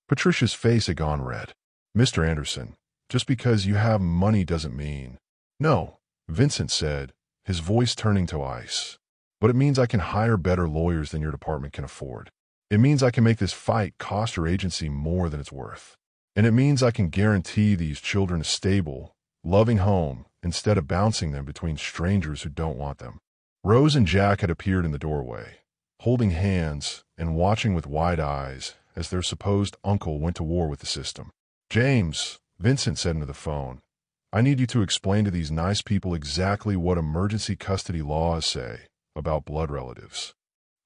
Patricia's face had gone red. Mr. Anderson, just because you have money doesn't mean... No, Vincent said, his voice turning to ice. But it means I can hire better lawyers than your department can afford. It means I can make this fight cost your agency more than it's worth. And it means I can guarantee these children a stable, loving home instead of bouncing them between strangers who don't want them. Rose and Jack had appeared in the doorway, holding hands and watching with wide eyes as their supposed uncle went to war with the system. James, Vincent said into the phone, I need you to explain to these nice people exactly what emergency custody laws say about blood relatives.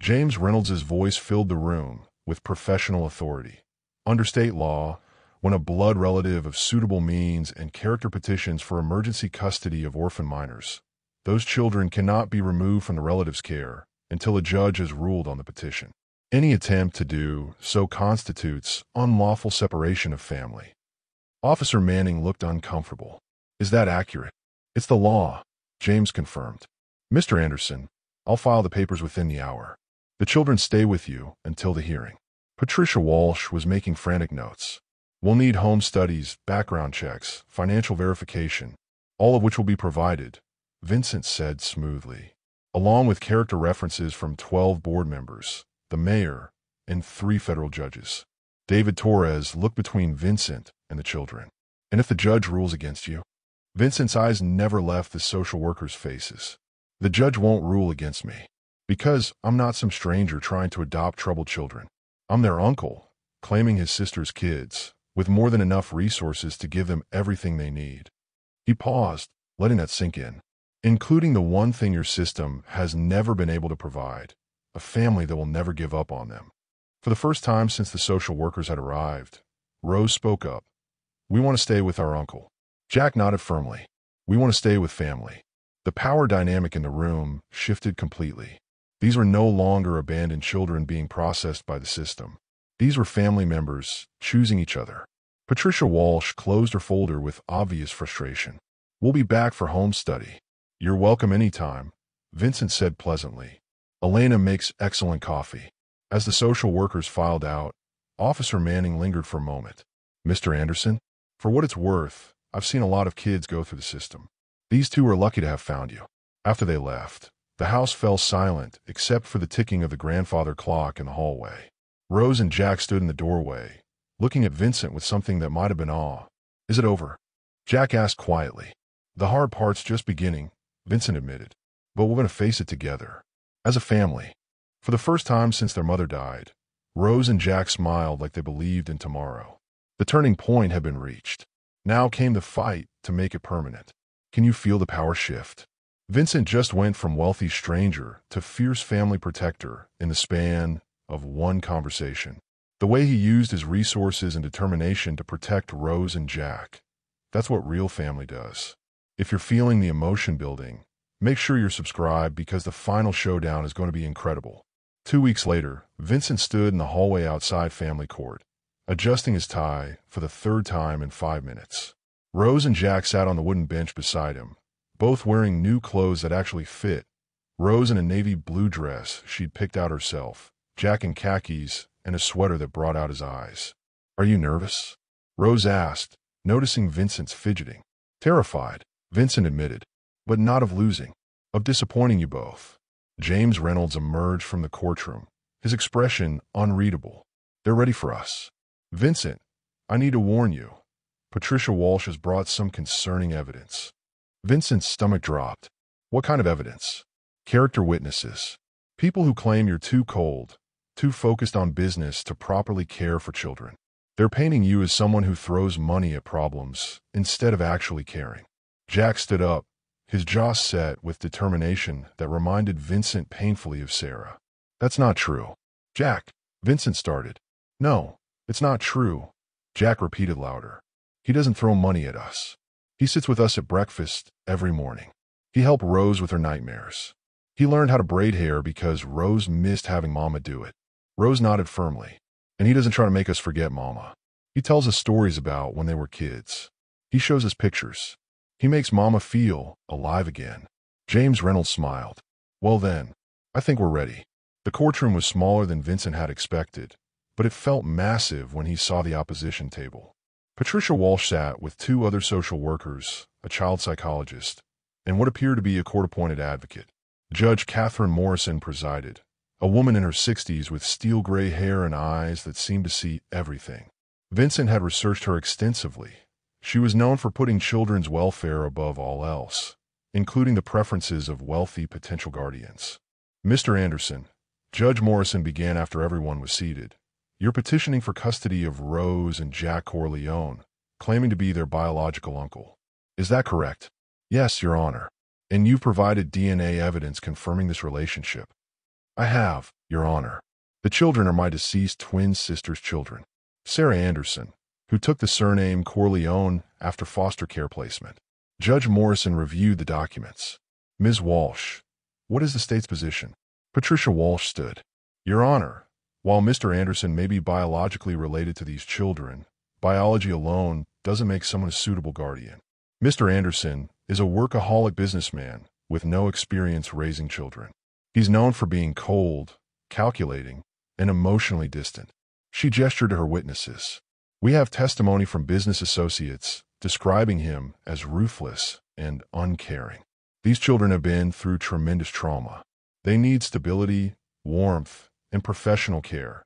James Reynolds' voice filled the room with professional authority. Under state law, when a blood relative of suitable means and character petitions for emergency custody of orphan minors, those children cannot be removed from the relative's care until a judge has ruled on the petition. Any attempt to do so constitutes unlawful separation of family. Officer Manning looked uncomfortable. Is that accurate? It's the law, James confirmed. Mr. Anderson, I'll file the papers within the hour. The children stay with you until the hearing. Patricia Walsh was making frantic notes. We'll need home studies, background checks, financial verification, all of which will be provided, Vincent said smoothly, along with character references from 12 board members, the mayor, and 3 federal judges. David Torres looked between Vincent and the children. And if the judge rules against you? Vincent's eyes never left the social workers' faces. The judge won't rule against me, because I'm not some stranger trying to adopt troubled children. I'm their uncle, claiming his sister's kids, with more than enough resources to give them everything they need. He paused, letting that sink in. Including the one thing your system has never been able to provide, a family that will never give up on them. For the first time since the social workers had arrived, Rose spoke up. We want to stay with our uncle. Jack nodded firmly. We want to stay with family. The power dynamic in the room shifted completely. These were no longer abandoned children being processed by the system. These were family members choosing each other. Patricia Walsh closed her folder with obvious frustration. We'll be back for home study. You're welcome anytime, Vincent said pleasantly. Elena makes excellent coffee. As the social workers filed out, Officer Manning lingered for a moment. Mr. Anderson, for what it's worth, I've seen a lot of kids go through the system. These two are lucky to have found you. After they left, the house fell silent except for the ticking of the grandfather clock in the hallway. Rose and Jack stood in the doorway, looking at Vincent with something that might have been awe. Is it over? Jack asked quietly. The hard part's just beginning, Vincent admitted. But we're going to face it together. As a family. For the first time since their mother died, Rose and Jack smiled like they believed in tomorrow. The turning point had been reached. Now came the fight to make it permanent. Can you feel the power shift? Vincent just went from wealthy stranger to fierce family protector in the span of one conversation. The way he used his resources and determination to protect Rose and Jack. That's what real family does. If you're feeling the emotion building, make sure you're subscribed because the final showdown is going to be incredible. 2 weeks later, Vincent stood in the hallway outside family court, adjusting his tie for the third time in 5 minutes. Rose and Jack sat on the wooden bench beside him, both wearing new clothes that actually fit. Rose in a navy blue dress she'd picked out herself, Jack in khakis and a sweater that brought out his eyes. Are you nervous? Rose asked, noticing Vincent's fidgeting. Terrified, Vincent admitted, but not of losing, of disappointing you both. James Reynolds emerged from the courtroom, his expression unreadable. They're ready for us. Vincent, I need to warn you. Patricia Walsh has brought some concerning evidence. Vincent's stomach dropped. What kind of evidence? Character witnesses. People who claim you're too cold, too focused on business to properly care for children. They're painting you as someone who throws money at problems instead of actually caring. Jack stood up, his jaw set with determination that reminded Vincent painfully of Sarah. That's not true. Jack, Vincent started. No, it's not true, Jack repeated louder. He doesn't throw money at us. He sits with us at breakfast every morning. He helped Rose with her nightmares. He learned how to braid hair because Rose missed having Mama do it. Rose nodded firmly. And he doesn't try to make us forget Mama. He tells us stories about when they were kids. He shows us pictures. He makes Mama feel alive again. James Reynolds smiled. Well then, I think we're ready. The courtroom was smaller than Vincent had expected, but it felt massive when he saw the opposition table. Patricia Walsh sat with 2 other social workers, a child psychologist, and what appeared to be a court-appointed advocate. Judge Catherine Morrison presided, a woman in her 60s with steel-gray hair and eyes that seemed to see everything. Vincent had researched her extensively. She was known for putting children's welfare above all else, including the preferences of wealthy potential guardians. Mr. Anderson, Judge Morrison began after everyone was seated. You're petitioning for custody of Rose and Jack Corleone, claiming to be their biological uncle. Is that correct? Yes, Your Honor. And you've provided DNA evidence confirming this relationship. I have, Your Honor. The children are my deceased twin sister's children. Sarah Anderson, who took the surname Corleone after foster care placement. Judge Morrison reviewed the documents. Ms. Walsh, what is the state's position? Patricia Walsh stood. Your Honor, while Mr. Anderson may be biologically related to these children, biology alone doesn't make someone a suitable guardian. Mr. Anderson is a workaholic businessman with no experience raising children. He's known for being cold, calculating, and emotionally distant. She gestured to her witnesses. We have testimony from business associates describing him as ruthless and uncaring. These children have been through tremendous trauma. They need stability, warmth, and professional care,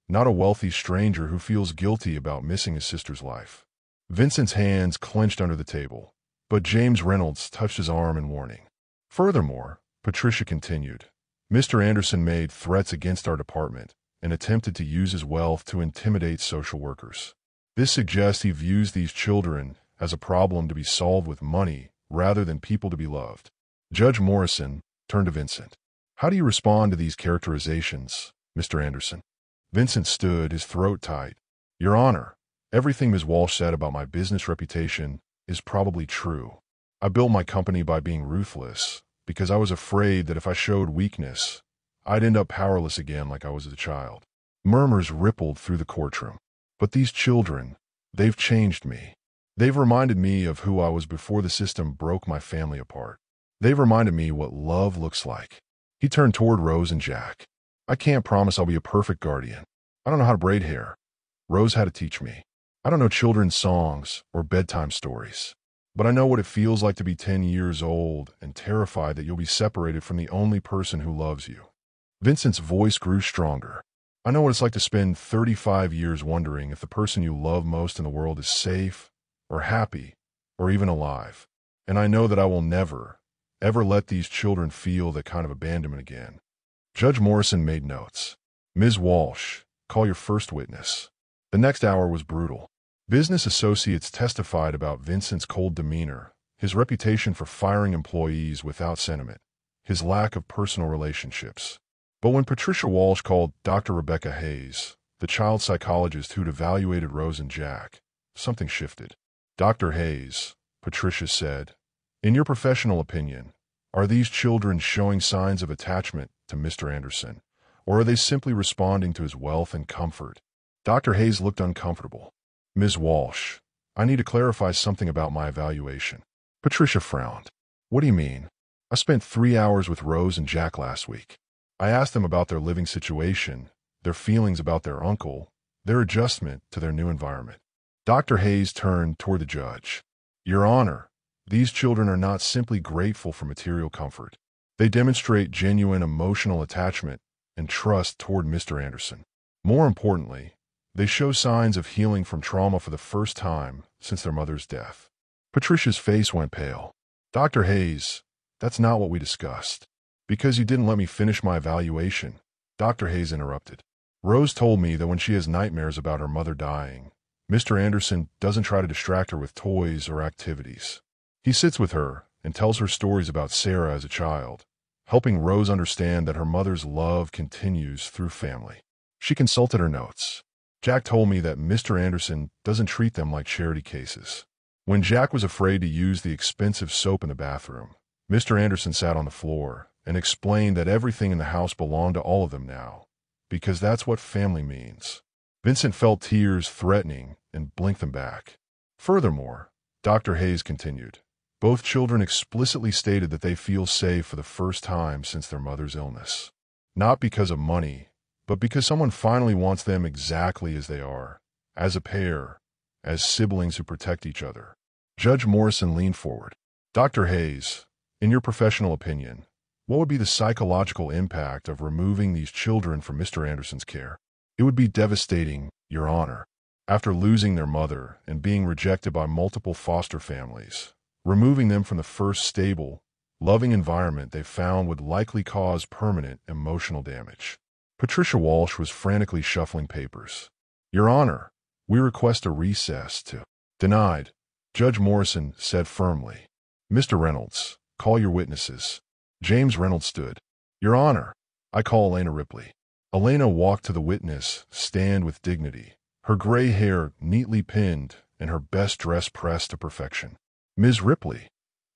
not a wealthy stranger who feels guilty about missing his sister's life. Vincent's hands clenched under the table, but James Reynolds touched his arm in warning. Furthermore, Patricia continued, Mr. Anderson made threats against our department and attempted to use his wealth to intimidate social workers. This suggests he views these children as a problem to be solved with money rather than people to be loved. Judge Morrison turned to Vincent. How do you respond to these characterizations, Mr. Anderson? Vincent stood, his throat tight. Your Honor, everything Ms. Walsh said about my business reputation is probably true. I built my company by being ruthless because I was afraid that if I showed weakness, I'd end up powerless again like I was as a child. Murmurs rippled through the courtroom. But these children, they've changed me. They've reminded me of who I was before the system broke my family apart. They've reminded me what love looks like. He turned toward Rose and Jack. I can't promise I'll be a perfect guardian. I don't know how to braid hair. Rose had to teach me. I don't know children's songs or bedtime stories. But I know what it feels like to be 10 years old and terrified that you'll be separated from the only person who loves you. Vincent's voice grew stronger. I know what it's like to spend 35 years wondering if the person you love most in the world is safe, or happy, or even alive. And I know that I will never, ever let these children feel that kind of abandonment again. Judge Morrison made notes. Ms. Walsh, call your first witness. The next hour was brutal. Business associates testified about Vincent's cold demeanor, his reputation for firing employees without sentiment, his lack of personal relationships. But when Patricia Walsh called Dr. Rebecca Hayes, the child psychologist who'd evaluated Rose and Jack, something shifted. Dr. Hayes, Patricia said, in your professional opinion, are these children showing signs of attachment to Mr. Anderson, or are they simply responding to his wealth and comfort? Dr. Hayes looked uncomfortable. Ms. Walsh, I need to clarify something about my evaluation. Patricia frowned. What do you mean? I spent 3 hours with Rose and Jack last week. I asked them about their living situation, their feelings about their uncle, their adjustment to their new environment. Dr. Hayes turned toward the judge. Your Honor, these children are not simply grateful for material comfort. They demonstrate genuine emotional attachment and trust toward Mr. Anderson. More importantly, they show signs of healing from trauma for the first time since their mother's death. Patricia's face went pale. Dr. Hayes, that's not what we discussed. Because you didn't let me finish my evaluation, Dr. Hayes interrupted. Rose told me that when she has nightmares about her mother dying, Mr. Anderson doesn't try to distract her with toys or activities. He sits with her and tells her stories about Sarah as a child, helping Rose understand that her mother's love continues through family. She consulted her notes. Jack told me that Mr. Anderson doesn't treat them like charity cases. When Jack was afraid to use the expensive soap in the bathroom, Mr. Anderson sat on the floor and explained that everything in the house belonged to all of them now, because that's what family means. Vincent felt tears threatening and blinked them back. Furthermore, Dr. Hayes continued, both children explicitly stated that they feel safe for the first time since their mother's illness. Not because of money, but because someone finally wants them exactly as they are, as a pair, as siblings who protect each other. Judge Morrison leaned forward. Dr. Hayes, in your professional opinion, what would be the psychological impact of removing these children from Mr. Anderson's care? It would be devastating, Your Honor. After losing their mother and being rejected by multiple foster families, removing them from the first stable, loving environment they found would likely cause permanent emotional damage. Patricia Walsh was frantically shuffling papers. Your Honor, we request a recess to... Denied, Judge Morrison said firmly. Mr. Reynolds, call your witnesses. James Reynolds stood. Your Honor, I call Elena Ripley. Elena walked to the witness stand with dignity, her gray hair neatly pinned and her best dress pressed to perfection. Ms. Ripley,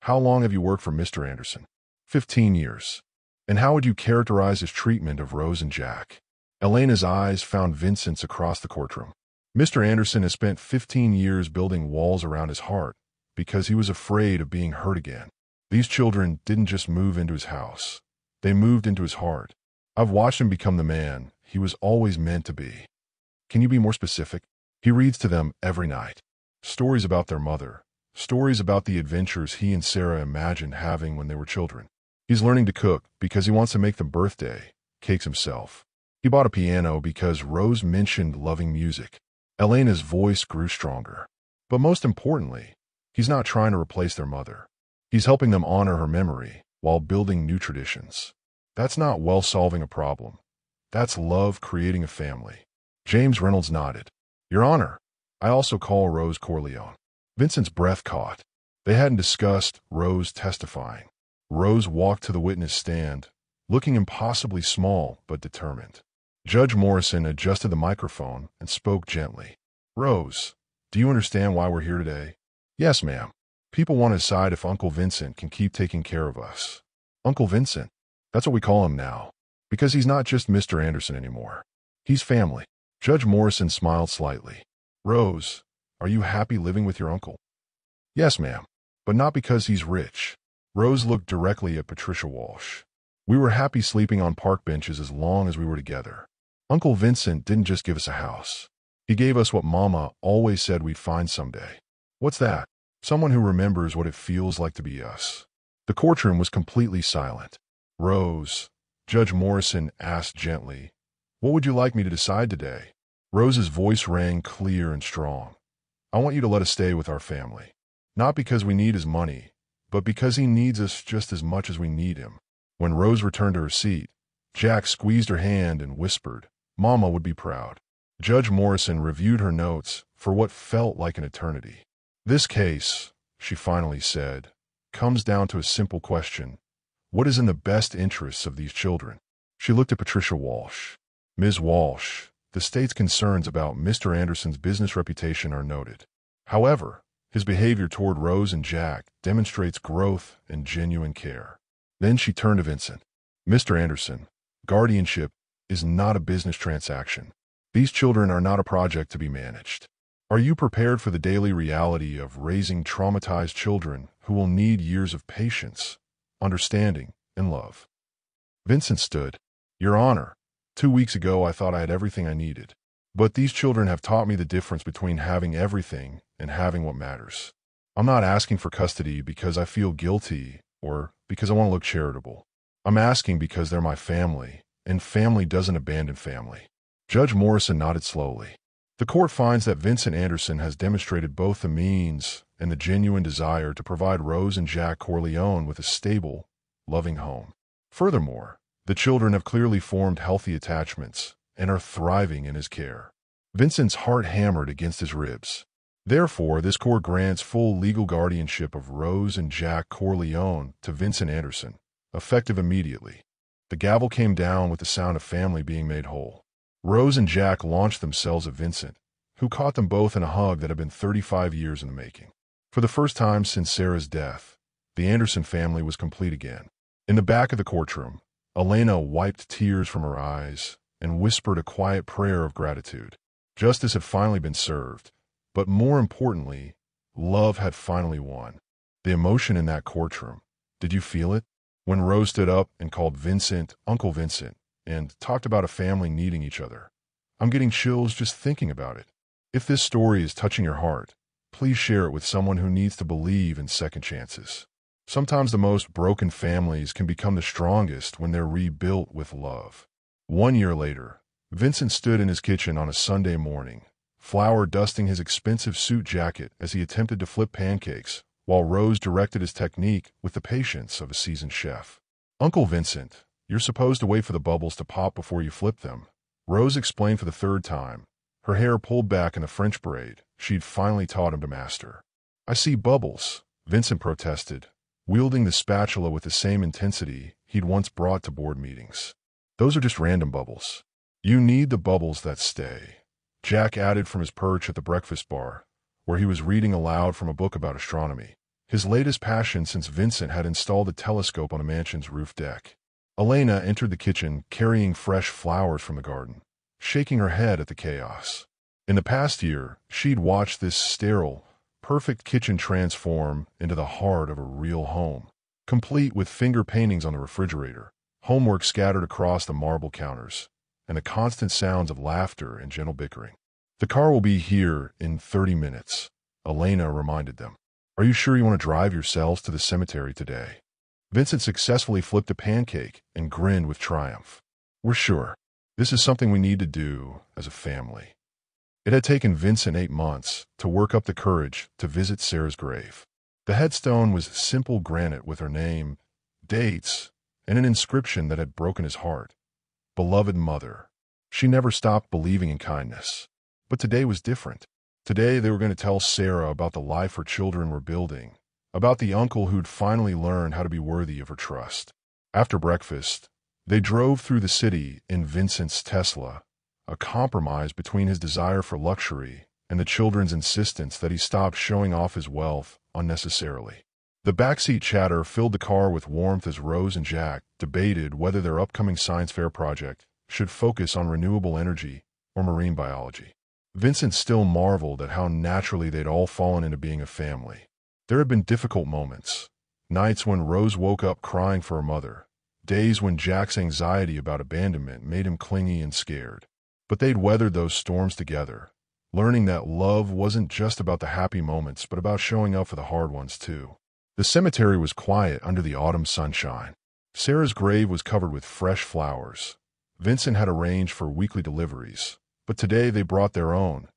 how long have you worked for Mr. Anderson? 15 years. And how would you characterize his treatment of Rose and Jack? Elena's eyes found Vincent's across the courtroom. Mr. Anderson has spent 15 years building walls around his heart because he was afraid of being hurt again. These children didn't just move into his house. They moved into his heart. I've watched him become the man he was always meant to be. Can you be more specific? He reads to them every night. Stories about their mother. Stories about the adventures he and Sarah imagined having when they were children. He's learning to cook because he wants to make the birthday cakes himself. He bought a piano because Rose mentioned loving music. Elena's voice grew stronger. But most importantly, he's not trying to replace their mother. He's helping them honor her memory while building new traditions. That's not well solving a problem. That's love creating a family. James Reynolds nodded. Your Honor, I also call Rose Corleone. Vincent's breath caught. They hadn't discussed Rose testifying. Rose walked to the witness stand, looking impossibly small but determined. Judge Morrison adjusted the microphone and spoke gently. Rose, do you understand why we're here today? Yes, ma'am. People want to decide if Uncle Vincent can keep taking care of us. Uncle Vincent? That's what we call him now. Because he's not just Mr. Anderson anymore. He's family. Judge Morrison smiled slightly. Rose, are you happy living with your uncle? Yes, ma'am. But not because he's rich. Rose looked directly at Patricia Walsh. We were happy sleeping on park benches as long as we were together. Uncle Vincent didn't just give us a house. He gave us what Mama always said we'd find someday. What's that? Someone who remembers what it feels like to be us. The courtroom was completely silent. Rose, Judge Morrison asked gently, what would you like me to decide today? Rose's voice rang clear and strong. I want you to let us stay with our family. Not because we need his money, but because he needs us just as much as we need him. When Rose returned to her seat, Jack squeezed her hand and whispered, Mama would be proud. Judge Morrison reviewed her notes for what felt like an eternity. This case, she finally said, comes down to a simple question. What is in the best interests of these children? She looked at Patricia Walsh. Ms. Walsh, the state's concerns about Mr. Anderson's business reputation are noted. However, his behavior toward Rose and Jack demonstrates growth and genuine care. Then she turned to Vincent. Mr. Anderson, guardianship is not a business transaction. These children are not a project to be managed. Are you prepared for the daily reality of raising traumatized children who will need years of patience, understanding, and love? Vincent stood. Your Honor, 2 weeks ago I thought I had everything I needed. But these children have taught me the difference between having everything and having what matters. I'm not asking for custody because I feel guilty or because I want to look charitable. I'm asking because they're my family, and family doesn't abandon family. Judge Morrison nodded slowly. The court finds that Vincent Anderson has demonstrated both the means and the genuine desire to provide Rose and Jack Corleone with a stable, loving home. Furthermore, the children have clearly formed healthy attachments and are thriving in his care. Vincent's heart hammered against his ribs. Therefore, this court grants full legal guardianship of Rose and Jack Corleone to Vincent Anderson, effective immediately. The gavel came down with the sound of family being made whole. Rose and Jack launched themselves at Vincent, who caught them both in a hug that had been 35 years in the making. For the first time since Sarah's death, the Anderson family was complete again. In the back of the courtroom, Elena wiped tears from her eyes and whispered a quiet prayer of gratitude. Justice had finally been served, but more importantly, love had finally won. The emotion in that courtroom, did you feel it? When Rose stood up and called Vincent Uncle Vincent, and talked about a family needing each other. I'm getting chills just thinking about it. If this story is touching your heart, please share it with someone who needs to believe in second chances. Sometimes the most broken families can become the strongest when they're rebuilt with love. 1 year later, Vincent stood in his kitchen on a Sunday morning, flour dusting his expensive suit jacket as he attempted to flip pancakes, while Rose directed his technique with the patience of a seasoned chef. Uncle Vincent, you're supposed to wait for the bubbles to pop before you flip them, Rose explained for the third time, her hair pulled back in the French braid she'd finally taught him to master. I see bubbles, Vincent protested, wielding the spatula with the same intensity he'd once brought to board meetings. Those are just random bubbles. You need the bubbles that stay, Jack added from his perch at the breakfast bar, where he was reading aloud from a book about astronomy, his latest passion since Vincent had installed a telescope on a mansion's roof deck. Elena entered the kitchen carrying fresh flowers from the garden, shaking her head at the chaos. In the past year, she'd watched this sterile, perfect kitchen transform into the heart of a real home, complete with finger paintings on the refrigerator, homework scattered across the marble counters, and the constant sounds of laughter and gentle bickering. The car will be here in 30 minutes, Elena reminded them. Are you sure you want to drive yourselves to the cemetery today? Vincent successfully flipped a pancake and grinned with triumph. We're sure. This is something we need to do as a family. It had taken Vincent 8 months to work up the courage to visit Sarah's grave. The headstone was simple granite with her name, dates, and an inscription that had broken his heart. Beloved mother. She never stopped believing in kindness. But today was different. Today, they were going to tell Sarah about the life her children were building, about the uncle who'd finally learned how to be worthy of her trust. After breakfast, they drove through the city in Vincent's Tesla, a compromise between his desire for luxury and the children's insistence that he stop showing off his wealth unnecessarily. The backseat chatter filled the car with warmth as Rose and Jack debated whether their upcoming science fair project should focus on renewable energy or marine biology. Vincent still marveled at how naturally they'd all fallen into being a family. There had been difficult moments, nights when Rose woke up crying for her mother, days when Jack's anxiety about abandonment made him clingy and scared. But they'd weathered those storms together, learning that love wasn't just about the happy moments but about showing up for the hard ones too. The cemetery was quiet under the autumn sunshine. Sarah's grave was covered with fresh flowers. Vincent had arranged for weekly deliveries, but today they brought their own,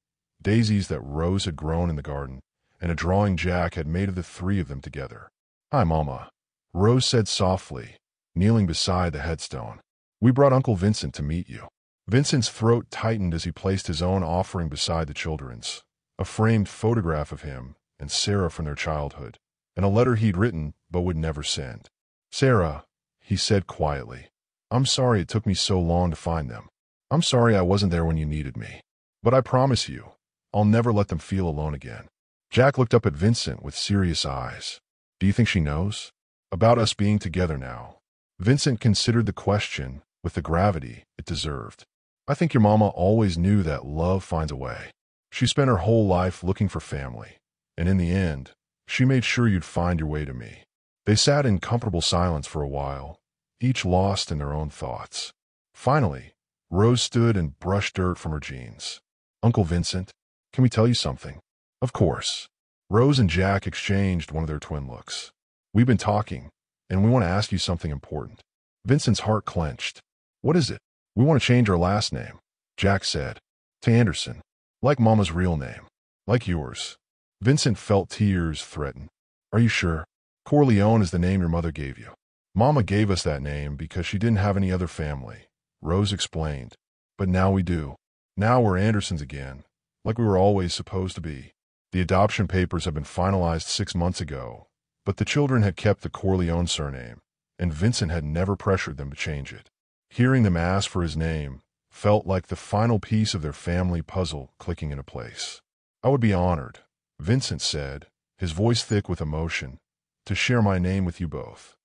daisies that Rose had grown in the garden, and a drawing Jack had made of the three of them together. "Hi, Mama," Rose said softly, kneeling beside the headstone. "We brought Uncle Vincent to meet you." Vincent's throat tightened as he placed his own offering beside the children's, a framed photograph of him and Sarah from their childhood, and a letter he'd written but would never send. "Sarah," he said quietly, "I'm sorry it took me so long to find them. I'm sorry I wasn't there when you needed me. But I promise you, I'll never let them feel alone again." Jack looked up at Vincent with serious eyes. "Do you think she knows about us being together now?" Vincent considered the question with the gravity it deserved. "I think your mama always knew that love finds a way. She spent her whole life looking for family, and in the end, she made sure you'd find your way to me." They sat in comfortable silence for a while, each lost in their own thoughts. Finally, Rose stood and brushed dirt from her jeans. "Uncle Vincent, can we tell you something?" "Of course." Rose and Jack exchanged one of their twin looks. "We've been talking, and we want to ask you something important." Vincent's heart clenched. "What is it?" "We want to change our last name," Jack said, "to Anderson, like Mama's real name, like yours." Vincent felt tears threaten. "Are you sure? Corleone is the name your mother gave you." "Mama gave us that name because she didn't have any other family," Rose explained. "But now we do. Now we're Andersons again, like we were always supposed to be." The adoption papers had been finalized 6 months ago, but the children had kept the Corleone surname, and Vincent had never pressured them to change it. Hearing them ask for his name felt like the final piece of their family puzzle clicking into place. "I would be honored," Vincent said, his voice thick with emotion, "to share my name with you both."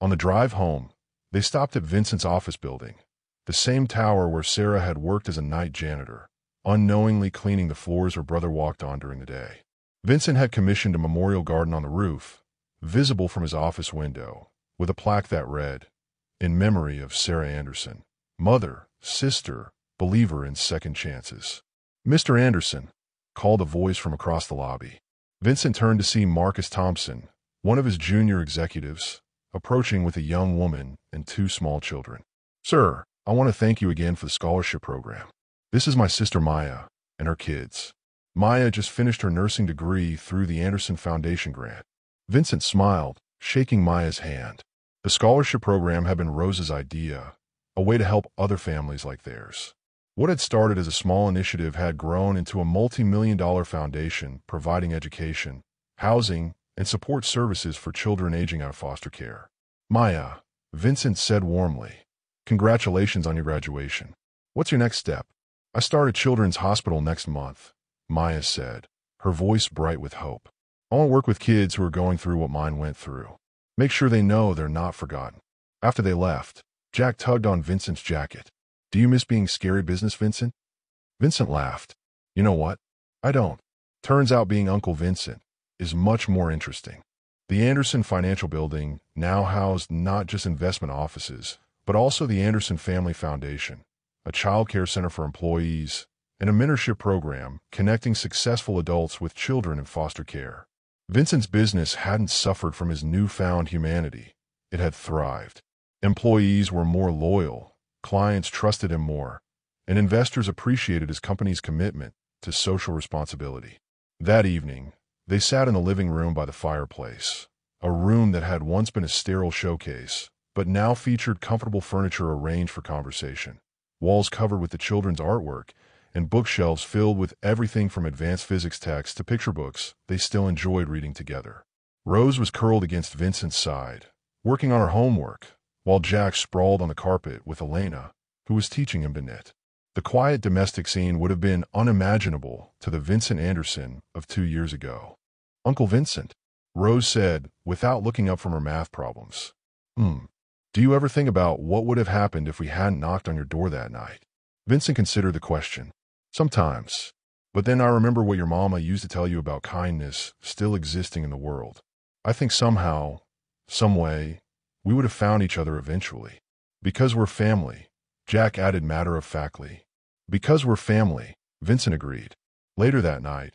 On the drive home, they stopped at Vincent's office building, the same tower where Sarah had worked as a night janitor, unknowingly cleaning the floors her brother walked on during the day. Vincent had commissioned a memorial garden on the roof, visible from his office window, with a plaque that read, "In memory of Sarah Anderson, mother, sister, believer in second chances." "Mr. Anderson," called a voice from across the lobby. Vincent turned to see Marcus Thompson, one of his junior executives, approaching with a young woman and 2 small children. "Sir, I want to thank you again for the scholarship program. This is my sister Maya and her kids. Maya just finished her nursing degree through the Anderson Foundation grant." Vincent smiled, shaking Maya's hand. The scholarship program had been Rose's idea, a way to help other families like theirs. What had started as a small initiative had grown into a multi-million-dollar foundation providing education, housing, and support services for children aging out of foster care. "Maya," Vincent said warmly, "congratulations on your graduation. What's your next step?" "I start a children's hospital next month," Maya said, her voice bright with hope. "I want to work with kids who are going through what mine went through. Make sure they know they're not forgotten." After they left, Jack tugged on Vincent's jacket. "Do you miss being scary business, Vincent?" Vincent laughed. "You know what? I don't. Turns out being Uncle Vincent is much more interesting." The Anderson Financial Building now housed not just investment offices, but also the Anderson Family Foundation, a child care center for employees, and a mentorship program connecting successful adults with children in foster care. Vincent's business hadn't suffered from his newfound humanity. It had thrived. Employees were more loyal, clients trusted him more, and investors appreciated his company's commitment to social responsibility. That evening, they sat in the living room by the fireplace, a room that had once been a sterile showcase, but now featured comfortable furniture arranged for conversation, walls covered with the children's artwork, and bookshelves filled with everything from advanced physics texts to picture books they still enjoyed reading together. Rose was curled against Vincent's side, working on her homework, while Jack sprawled on the carpet with Elena, who was teaching him to knit. The quiet domestic scene would have been unimaginable to the Vincent Anderson of 2 years ago. "Uncle Vincent," Rose said, without looking up from her math problems. Do you ever think about what would have happened if we hadn't knocked on your door that night?" Vincent considered the question. "Sometimes. But then I remember what your mama used to tell you about kindness still existing in the world. I think somehow, some way, we would have found each other eventually. Because we're family," Jack added matter-of-factly. "Because we're family," Vincent agreed. Later that night,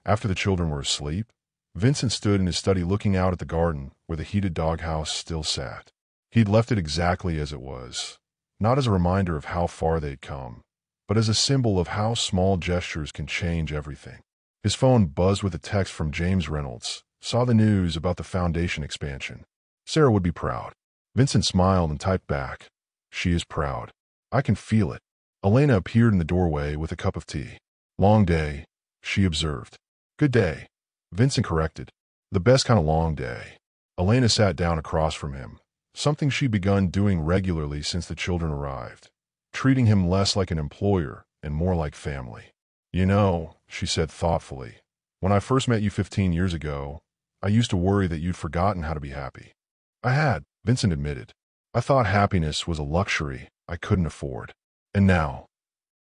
after the children were asleep, Vincent stood in his study looking out at the garden where the heated doghouse still sat. He'd left it exactly as it was, not as a reminder of how far they'd come, but as a symbol of how small gestures can change everything. His phone buzzed with a text from James Reynolds. Saw the news about the foundation expansion. Sarah would be proud. Vincent smiled and typed back, "She is proud. I can feel it." Elena appeared in the doorway with a cup of tea. "Long day," she observed. "Good day," Vincent corrected. "The best kind of long day." Elena sat down across from him, something she'd begun doing regularly since the children arrived, treating him less like an employer and more like family. "You know," she said thoughtfully, "when I first met you 15 years ago, I used to worry that you'd forgotten how to be happy." "I had," Vincent admitted. "I thought happiness was a luxury I couldn't afford. And now?"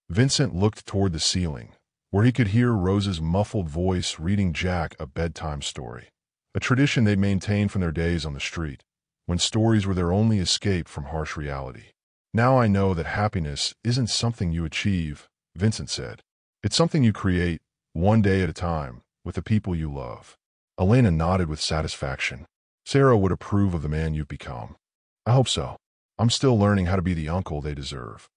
Vincent looked toward the ceiling, where he could hear Rose's muffled voice reading Jack a bedtime story, a tradition they'd maintained from their days on the street, when stories were their only escape from harsh reality. "Now I know that happiness isn't something you achieve," Vincent said. "It's something you create, one day at a time, with the people you love." Elena nodded with satisfaction. "Sarah would approve of the man you've become." "I hope so. I'm still learning how to be the uncle they deserve."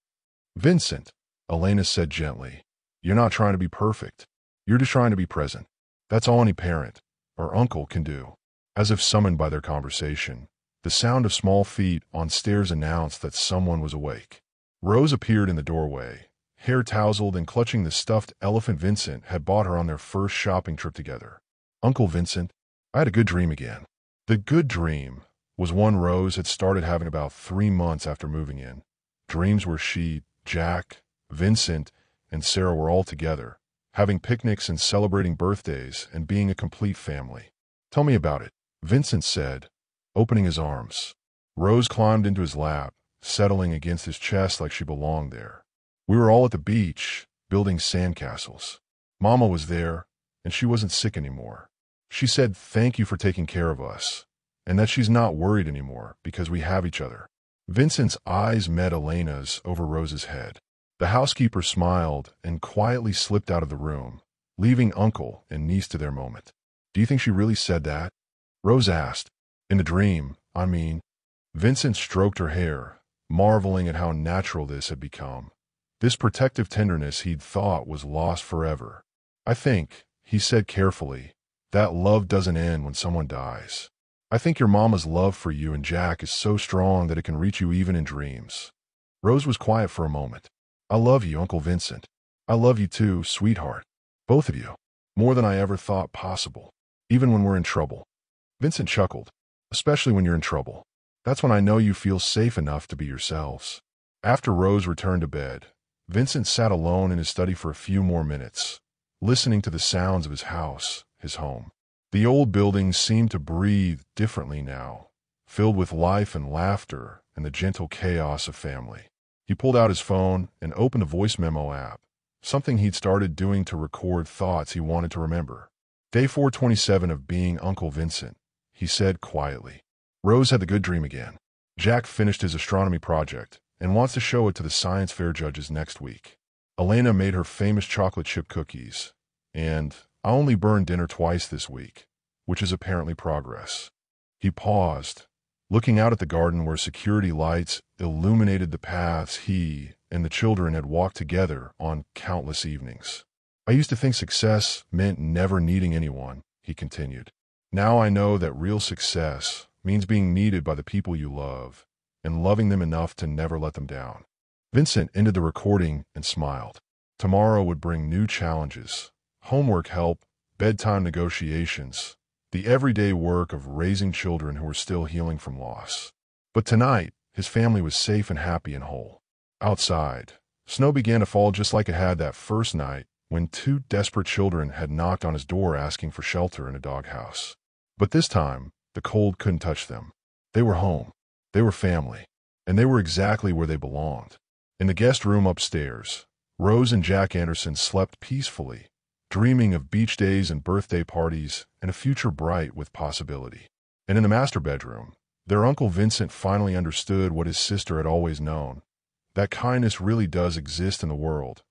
"Vincent," Elena said gently, "you're not trying to be perfect. You're just trying to be present. That's all any parent or uncle can do." As if summoned by their conversation, the sound of small feet on stairs announced that someone was awake. Rose appeared in the doorway, hair tousled and clutching the stuffed elephant Vincent had bought her on their first shopping trip together. "Uncle Vincent, I had a good dream again." The good dream was one Rose had started having about 3 months after moving in. Dreams where she, Jack, Vincent, and Sarah were all together, having picnics and celebrating birthdays and being a complete family. "Tell me about it," Vincent said, opening his arms. Rose climbed into his lap, settling against his chest like she belonged there. "We were all at the beach, building sandcastles. Mama was there, and she wasn't sick anymore. She said thank you for taking care of us, and that she's not worried anymore because we have each other." Vincent's eyes met Elena's over Rose's head. The housekeeper smiled and quietly slipped out of the room, leaving uncle and niece to their moment. "Do you think she really said that?" Rose asked. "In the dream, I mean." Vincent stroked her hair, marveling at how natural this had become. This protective tenderness he'd thought was lost forever. "I think," he said carefully, "that love doesn't end when someone dies. I think your mama's love for you and Jack is so strong that it can reach you even in dreams." Rose was quiet for a moment. "I love you, Uncle Vincent. I love you too, sweetheart. Both of you. More than I ever thought possible. Even when we're in trouble." Vincent chuckled. "Especially when you're in trouble. That's when I know you feel safe enough to be yourselves." After Rose returned to bed, Vincent sat alone in his study for a few more minutes, listening to the sounds of his house, his home. The old building seemed to breathe differently now, filled with life and laughter and the gentle chaos of family. He pulled out his phone and opened a voice memo app, something he'd started doing to record thoughts he wanted to remember. "Day 427 of being Uncle Vincent," he said quietly. "Rose had the good dream again. Jack finished his astronomy project and wants to show it to the science fair judges next week. Elena made her famous chocolate chip cookies, and I only burned dinner twice this week, which is apparently progress." He paused, looking out at the garden where security lights illuminated the paths he and the children had walked together on countless evenings. "I used to think success meant never needing anyone," he continued. "Now I know that real success means being needed by the people you love and loving them enough to never let them down." Vincent ended the recording and smiled. Tomorrow would bring new challenges, homework help, bedtime negotiations, the everyday work of raising children who were still healing from loss. But tonight, his family was safe and happy and whole. Outside, snow began to fall just like it had that first night when two desperate children had knocked on his door asking for shelter in a doghouse. But this time, the cold couldn't touch them. They were home, they were family, and they were exactly where they belonged. In the guest room upstairs, Rose and Jack Anderson slept peacefully, dreaming of beach days and birthday parties and a future bright with possibility. And in the master bedroom, their Uncle Vincent finally understood what his sister had always known, that kindness really does exist in the world,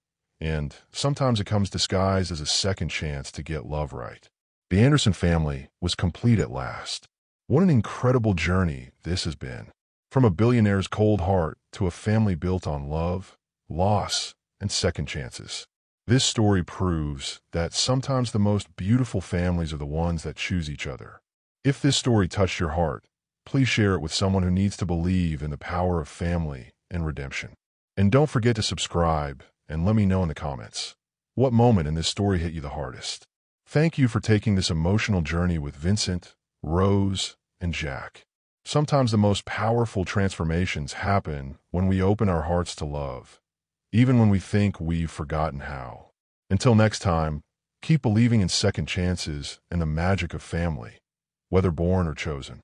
and sometimes it comes disguised as a second chance to get love right. The Anderson family was complete at last. What an incredible journey this has been. From a billionaire's cold heart to a family built on love, loss, and second chances. This story proves that sometimes the most beautiful families are the ones that choose each other. If this story touched your heart, please share it with someone who needs to believe in the power of family and redemption. And don't forget to subscribe and let me know in the comments what moment in this story hit you the hardest. Thank you for taking this emotional journey with Vincent, Rose, and Jack. Sometimes the most powerful transformations happen when we open our hearts to love, even when we think we've forgotten how. Until next time, keep believing in second chances and the magic of family, whether born or chosen.